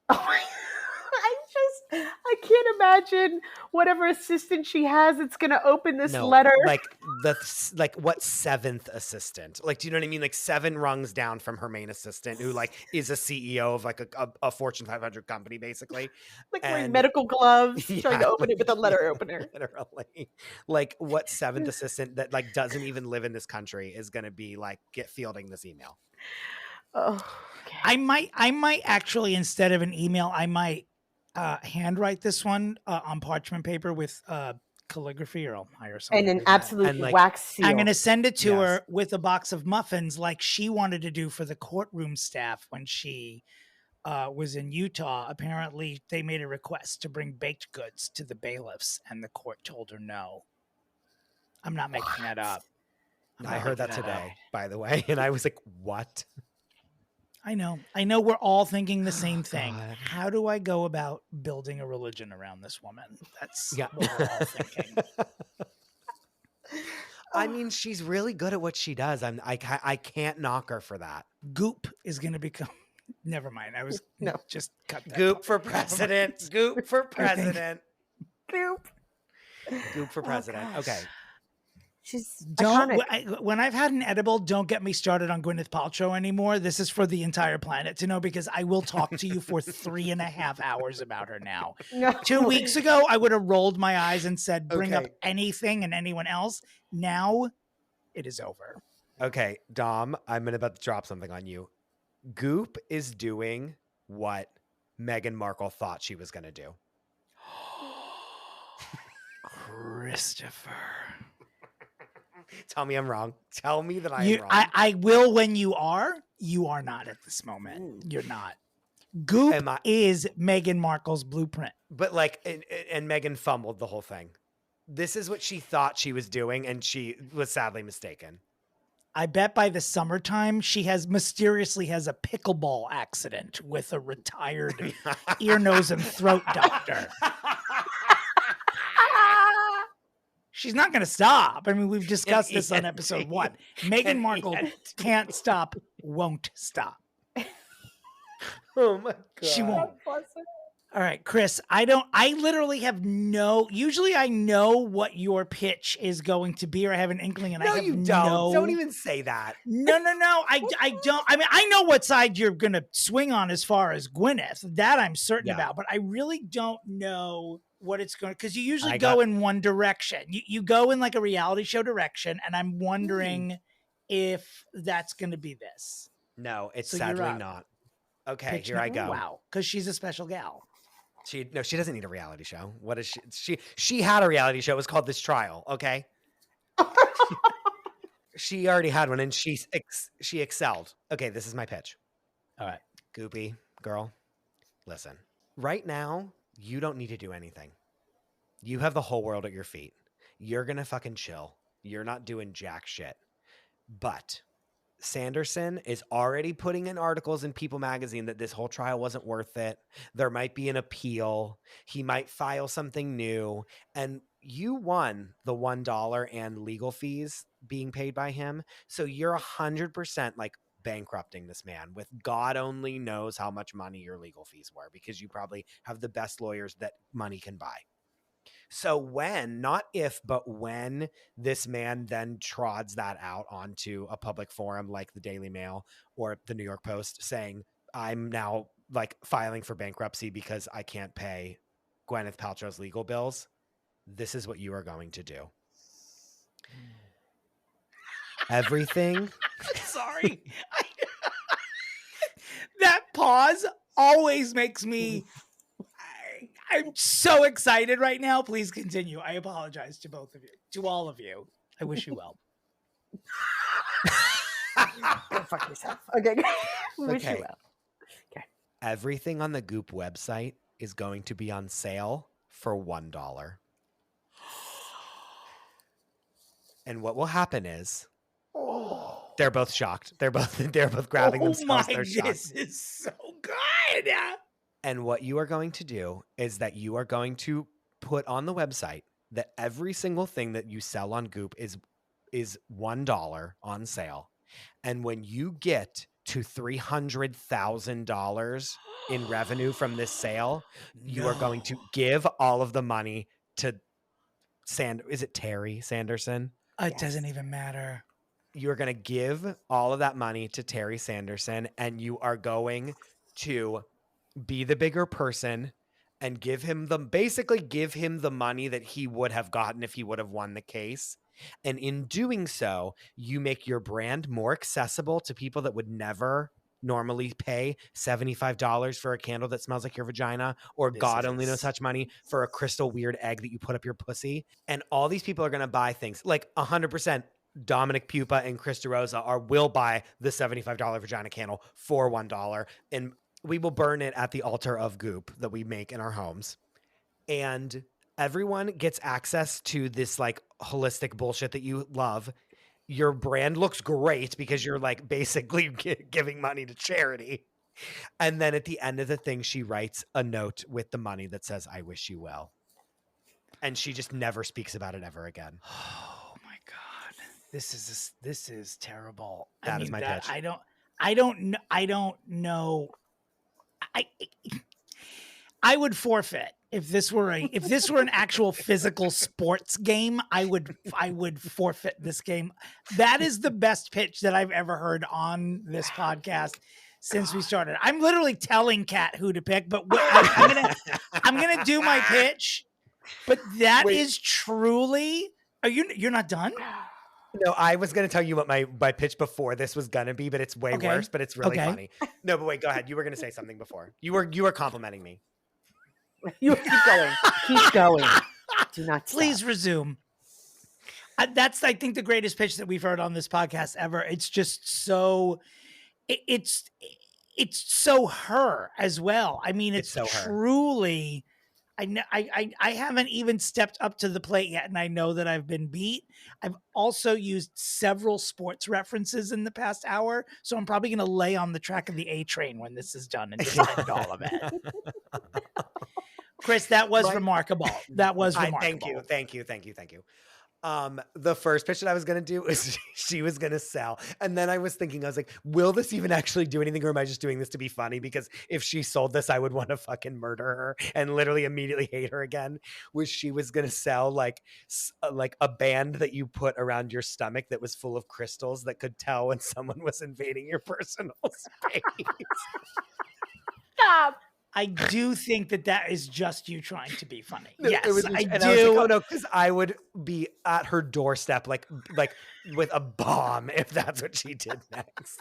I can't imagine whatever assistant she has that's going to open this letter. Like what seventh assistant? Like, do you know what I mean? Like 7 rungs down from her main assistant, who like is a CEO of like a Fortune 500 company, basically. Like wearing medical gloves, trying to open it with a letter opener. Literally. Like what 7th assistant that like doesn't even live in this country is going to be like fielding this email? Oh, okay. I might actually, instead of an email, I might handwrite this one on parchment paper with calligraphy, or I'll hire someone. And an absolute wax seal. I'm going to send it to her with a box of muffins like she wanted to do for the courtroom staff when she was in Utah. Apparently, they made a request to bring baked goods to the bailiffs, and the court told her no. I'm not making that up. I heard that today, by the way, and I was like, what? I know we're all thinking the same thing. God. How do I go about building a religion around this woman? That's what we're all thinking. I mean, she's really good at what she does. I can't knock her for that. Goop is going to become... Never mind. I was just cut that. Goop for president. Goop for president. Goop. Goop for president. Okay. She's when I've had an edible, don't get me started on Gwyneth Paltrow anymore. This is for the entire planet to know, because I will talk to you for 3.5 hours about her now. No. 2 weeks ago, I would have rolled my eyes and said, bring up anything and anyone else. Now it is over. Okay, Dom, I'm about to drop something on you. Goop is doing what Meghan Markle thought she was going to do. Christopher. Tell me I'm wrong. Tell me that I'm wrong. I will when you are. You are not at this moment. You're not. Goop is Meghan Markle's blueprint. But like, and Meghan fumbled the whole thing. This is what she thought she was doing, and she was sadly mistaken. I bet by the summertime, she mysteriously has a pickleball accident with a retired ear, nose, and throat doctor. She's not going to stop. I mean, we've discussed this on episode 1. Meghan Markle can't stop, won't stop. Oh my God. She won't. All right, Chris, I literally have usually I know what your pitch is going to be, or I have an inkling, and No, I have you don't. Don't even say that. No. I don't. I mean, I know what side you're going to swing on as far as Gwyneth. That I'm certain about, but I really don't know what it's going to, because you usually go in one direction. You go in like a reality show direction, and I'm wondering if that's going to be this. No, it's sadly not. Okay, Pitch here I go. Wow, because she's a special gal. She doesn't need a reality show. What is she had a reality show. It was called This Trial, okay? She already had one, and she excelled. Okay, this is my pitch. All right. Goopy, girl, listen. Right now, you don't need to do anything. You have the whole world at your feet. You're going to fucking chill. You're not doing jack shit. But Sanderson is already putting in articles in People magazine that this whole trial wasn't worth it. There might be an appeal. He might file something new. And you won the $1 and legal fees being paid by him. So you're 100% like bankrupting this man with God only knows how much money your legal fees were, because you probably have the best lawyers that money can buy. So when, not if, but when this man then trods that out onto a public forum like the Daily Mail or the New York Post saying, I'm now like filing for bankruptcy because I can't pay Gwyneth Paltrow's legal bills, this is what you are going to do. Everything. Sorry. That pause always makes me... I'm so excited right now. Please continue. I apologize to both of you, to all of you. I wish you well. Go fuck yourself. Okay. Wish you well. Okay. Everything on the Goop website is going to be on sale for $1. And what will happen is they're both shocked. They're both grabbing themselves. They're shocked. This is so good. And what you are going to do is that you are going to put on the website that every single thing that you sell on Goop is $1 on sale. And when you get to $300,000 in revenue from this sale, you are going to give all of the money to is it Terry Sanderson? It doesn't even matter. You are going to give all of that money to Terry Sanderson, and you are going to be the bigger person and give him the money that he would have gotten if he would have won the case. And in doing so, you make your brand more accessible to people that would never normally pay $75 for a candle that smells like your vagina, or God only knows such money for a crystal weird egg that you put up your pussy. And all these people are going to buy things like 100%. Dominick Pupa and Chris DeRosa will buy the $75 vagina candle for $1. And we will burn it at the altar of Goop that we make in our homes. And everyone gets access to this like holistic bullshit that you love. Your brand looks great because you're like basically giving money to charity. And then at the end of the thing, she writes a note with the money that says, I wish you well. And she just never speaks about it ever again. Oh my God. This is terrible. That is my pitch. I don't know. I would forfeit if this were an actual physical sports game. I would forfeit this game. That is the best pitch that I've ever heard on this podcast since we started. I'm literally telling Kat who to pick, but I'm gonna do my pitch. But that is truly. You're not done? No, I was going to tell you what my pitch before this was going to be, but it's way worse, but it's really funny. No, but wait, go ahead. You were going to say something before. You were complimenting me. You keep going. Keep going. Do not stop. Please resume. That's, I think, the greatest pitch that we've heard on this podcast ever. It's just so, it's so her as well. I mean, it's so truly, I haven't even stepped up to the plate yet, and I know that I've been beat. I've also used several sports references in the past hour, so I'm probably going to lay on the track of the A train when this is done and just end all of it. Chris, that was remarkable. That was remarkable. Thank you. The first pitch that I was gonna do was she was gonna sell. And then I was thinking, I was like, will this even actually do anything, or am I just doing this to be funny? Because if she sold this, I would want to fucking murder her and literally immediately hate her again. Was she was gonna sell like a band that you put around your stomach that was full of crystals that could tell when someone was invading your personal space. Stop. I do think that is just you trying to be funny. No, Yes, it was, I and do. I was like, oh no, because I would be at her doorstep like with a bomb if that's what she did next.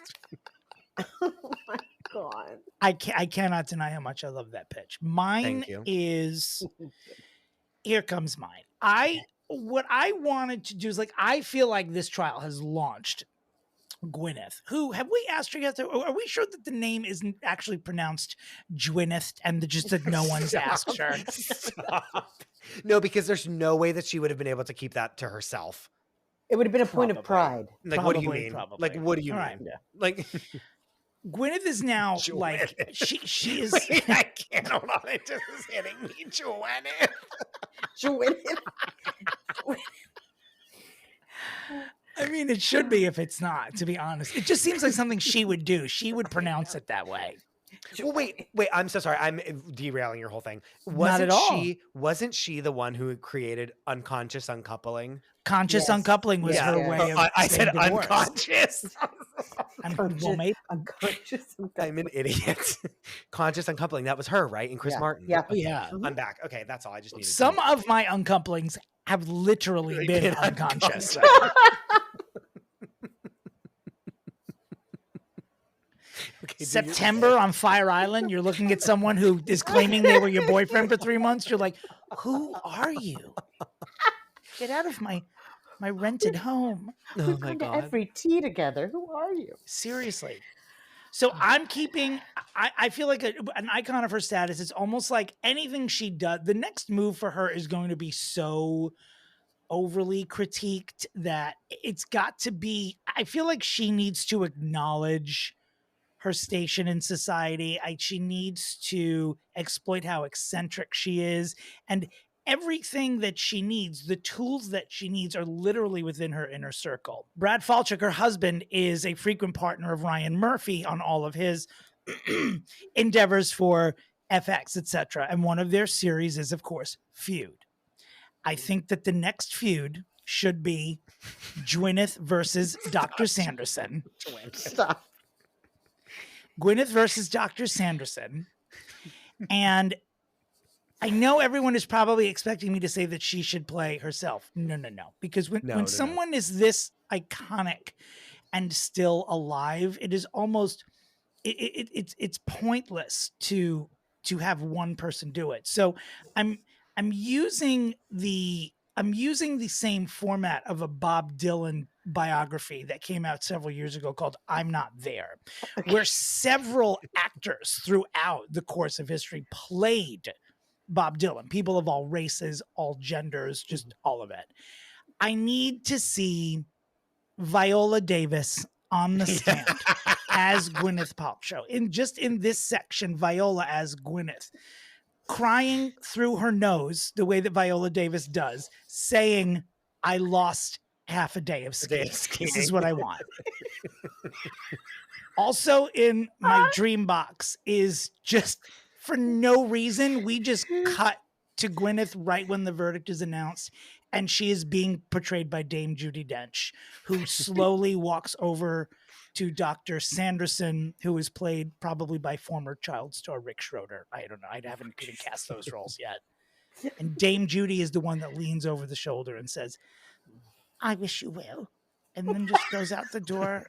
Oh my God. I cannot deny how much I love that pitch. Mine Thank you. is, here comes mine. What I wanted to do is, like, I feel like this trial has launched Gwyneth, who, have we asked her yet? Are we sure that the name isn't actually pronounced Gwyneth and just that no one's asked her? Stop. No, because there's no way that she would have been able to keep that to herself. It would have been a point of pride. Like, what do you Probably, mean? probably. Like, what do you All mean? right. Yeah. Like, Gwyneth is now like, Gwyneth. she is. Wait, I can't hold on. It just is hitting me, Gwyneth. Gwyneth. I mean, it should be if it's not, to be honest. It just seems like something she would do. She would pronounce it that way. Well, wait. I'm so sorry. I'm derailing your whole thing. Not at all. Wasn't she the one who created unconscious uncoupling? Conscious Yes. uncoupling was Yeah. her Yeah. way of I said saying divorce. unconscious. Well, maybe. Unconscious. I'm an idiot. Conscious uncoupling. That was her, right? And Chris Yeah. Martin. Yeah. Oh, yeah. I'm back. Okay, that's all. I just needed Some to of my uncouplings have literally been unconscious. Okay, September on Fire Island, you're looking at someone who is claiming they were your boyfriend for 3 months. You're like, who are you? Get out of my rented home. Oh We've my gone to God. every tea together. Who are you? Seriously. So I'm keeping, I feel like an icon of her status. It's almost like anything she does, the next move for her is going to be so overly critiqued that it's got to be, I feel like she needs to acknowledge her station in society. She needs to exploit how eccentric she is, and everything that she needs, the tools that she needs, are literally within her inner circle. Brad Falchuk, her husband, is a frequent partner of Ryan Murphy on all of his endeavors for FX, etc. And one of their series is, of course, Feud. I think that the next feud should be Gwyneth versus Dr. Sanderson. Stop. Gwyneth versus Dr. Sanderson. And I know everyone is probably expecting me to say that she should play herself. No. Because when someone is this iconic and still alive, it is almost, it's pointless to have one person do it. So I'm using the same format of a Bob Dylan biography that came out several years ago called I'm Not There, where several actors throughout the course of history played Bob Dylan, people of all races, all genders, just all of it. I need to see Viola Davis on the stand as Gwyneth Paltrow. In this section, Viola as Gwyneth, crying through her nose the way that Viola Davis does, saying, I lost half a day of skiing. This is what I want. Also in my dream box is, just for no reason, we just cut to Gwyneth right when the verdict is announced, and she is being portrayed by Dame Judi Dench, who slowly walks over to Dr. Sanderson, who is played probably by former child star Rick Schroeder. I don't know. I haven't even cast those roles yet. And Dame Judy is the one that leans over the shoulder and says, I wish you well. And then just goes out the door.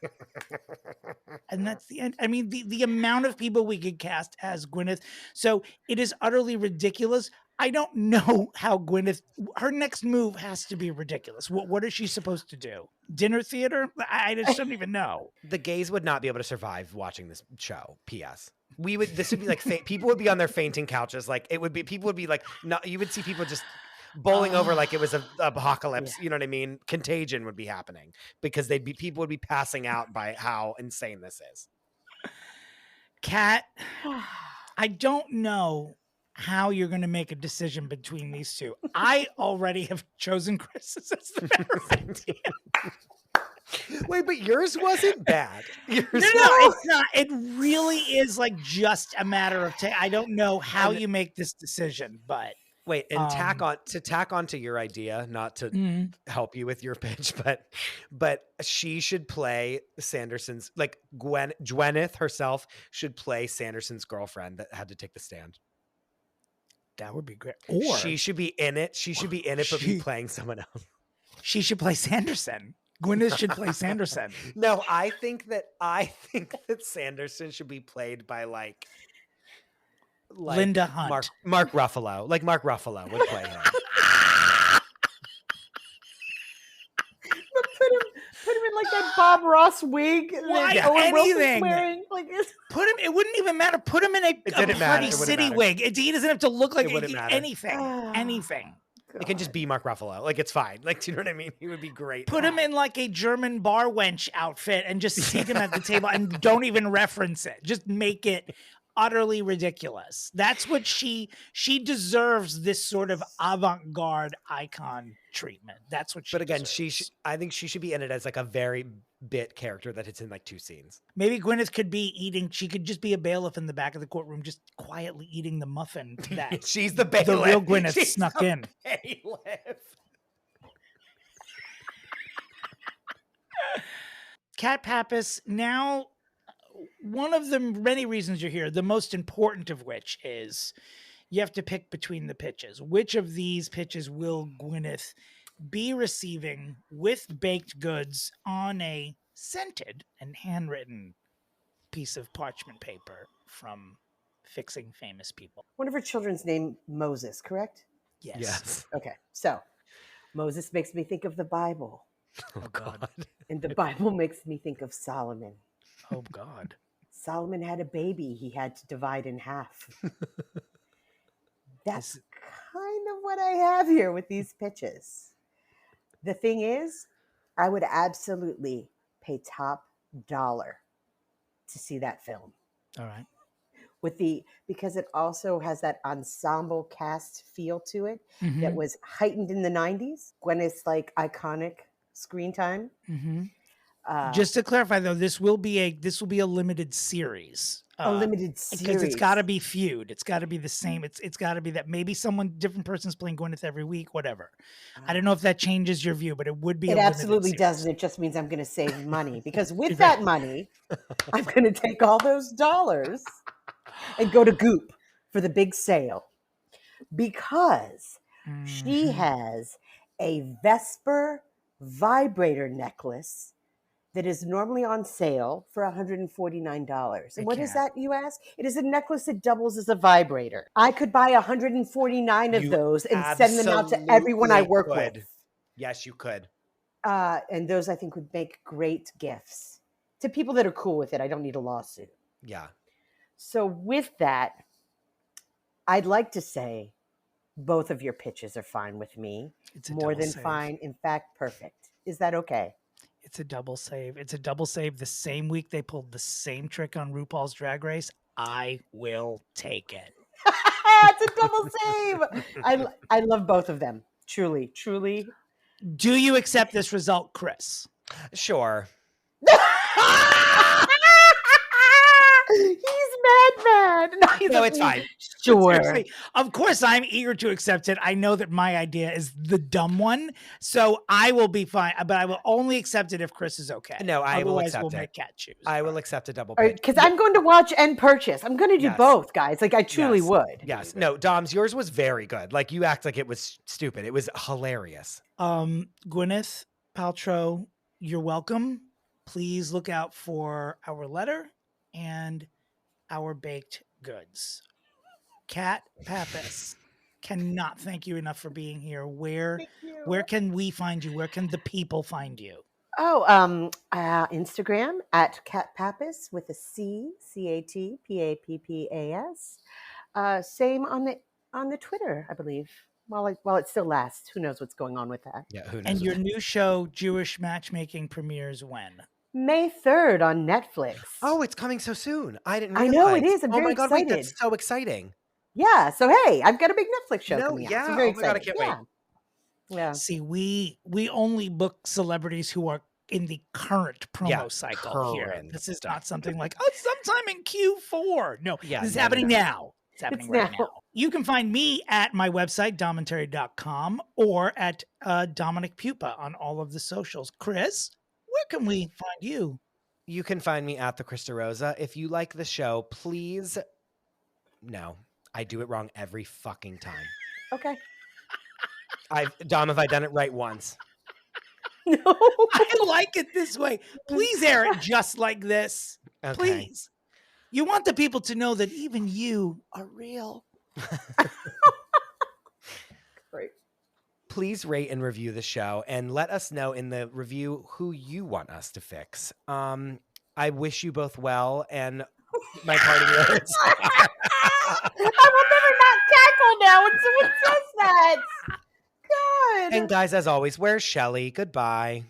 And that's the end. I mean, the amount of people we could cast as Gwyneth. So it is utterly ridiculous. I don't know how Gwyneth, her next move has to be ridiculous. What is she supposed to do? Dinner theater? I just don't even know. The gays would not be able to survive watching this show. P.S. This would be like, people would be on their fainting couches. Like, people would be like, no, you would see people just bowling over like it was a apocalypse. Yeah. You know what I mean? Contagion would be happening because people would be passing out by how insane this is. Kat, I don't know how you're going to make a decision between these two. I already have chosen Chris as the better idea. Wait, but yours wasn't bad. No, it's not. It really is like just a matter of I don't know how you make this decision, but wait, and tack on to your idea, not to help you with your pitch, but she should play Sanderson's, like Gwyneth herself should play Sanderson's girlfriend that had to take the stand. That would be great. Or she should be in it. She should be in it, but be playing someone else. She should play Sanderson. Gwyneth should play Sanderson. No, I think that Sanderson should be played by like Linda Hunt. Mark Ruffalo. Like Mark Ruffalo would play him. Put him in like that Bob Ross wig. Why anything? Like, put him. It wouldn't even matter. Put him in a Party City wig. He doesn't have to look like anything. Anything. God. It can just be Mark Ruffalo. Like, it's fine. Like, do you know what I mean? He would be great. Put him in like a German bar wench outfit and just seat him at the table and don't even reference it. Just make it utterly ridiculous. That's what she deserves, this sort of avant-garde icon treatment. That's what she deserves. I think she should be in it as like a very bit character that it's in like 2 scenes. Maybe Gwyneth could be she could just be a bailiff in the back of the courtroom, just quietly eating the muffin that she's the bailiff. The real Gwyneth snuck in. Bailiff. Cat Pappas, now one of the many reasons you're here, the most important of which is you have to pick between the pitches. Which of these pitches will Gwyneth be receiving with baked goods on a scented and handwritten piece of parchment paper from Fixing Famous People? One of her children's named Moses, correct? Yes. Okay, so Moses makes me think of the Bible. Oh, God. And the Bible makes me think of Solomon. Oh, God. Solomon had a baby he had to divide in half. That's kind of what I have here with these pitches. The thing is, I would absolutely pay top dollar to see that film. All right. Because it also has that ensemble cast feel to it that was heightened in the 90s. Gwyneth's like iconic screen time. Just to clarify, though, this will be a limited series. A limited series, because it's got to be feud. It's got to be the same. It's got to be that maybe different person's playing Gwyneth every week, whatever. I don't know if that changes your view, but it would be. It absolutely doesn't. It just means I'm going to save money, because with that money, I'm going to take all those dollars and go to Goop for the big sale, because she has a Vesper vibrator necklace that is normally on sale for $149. And what is that, you ask? It is a necklace that doubles as a vibrator. I could buy 149 of those and send them out to everyone I work with. Yes, you could. And those, I think, would make great gifts to people that are cool with it. I don't need a lawsuit. Yeah. So with that, I'd like to say both of your pitches are fine with me. It's more than fine. In fact, perfect. Is that okay? It's a double save. It's a double save. The same week they pulled the same trick on RuPaul's Drag Race. I will take it. It's a double save. I love both of them. Truly, truly. Do you accept this result, Chris? Sure. He's mad. No, it's fine. Sure. Seriously, of course, I'm eager to accept it. I know that my idea is the dumb one, so I will be fine. But I will only accept it if Chris is okay. No, I will accept we'll it. make Cat choose. I will accept a double pitch. Because I'm going to watch and purchase. I'm going to do both, guys. Like, I truly would. Yes. No, Doms, yours was very good. Like, you act like it was stupid. It was hilarious. Gwyneth Paltrow, you're welcome. Please look out for our letter and our baked goods. Cat Pappas, cannot thank you enough for being here. Where can we find you? Where can the people find you? Instagram at Cat Pappas with a C, CATPAPPAS. Same on the Twitter, I believe. While it still lasts, who knows what's going on with that? Yeah, who knows? And your new show, Jewish Matchmaking, premieres when? May 3rd on Netflix. Oh, it's coming so soon. I didn't realize. I know it is. I'm very excited. Wait, that's so exciting. Yeah. So hey, I've got a big Netflix show No, coming out. yeah. So very Oh my God, I excited. can't wait. Yeah. See, we only book celebrities who are in the current promo cycle here. current This is stuff. not something like, oh, sometime in Q4. No, Yeah, this is no, happening no. now. It's happening It's right now. now. You can find me at my website, domentary.com, or at Dominick Pupa on all of the socials. Chris, where can we find you? You can find me at the Chris DeRosa. If you like the show, please. No, I do it wrong every fucking time. Okay. Dom, have I done it right once? No. I like it this way. Please air it just like this. Okay. Please. You want the people to know that even you are real. Great. Please rate and review the show and let us know in the review who you want us to fix. I wish you both well, and my parting words. I will never not cackle now when someone says that. God. And guys, as always, where's Shelly? Goodbye.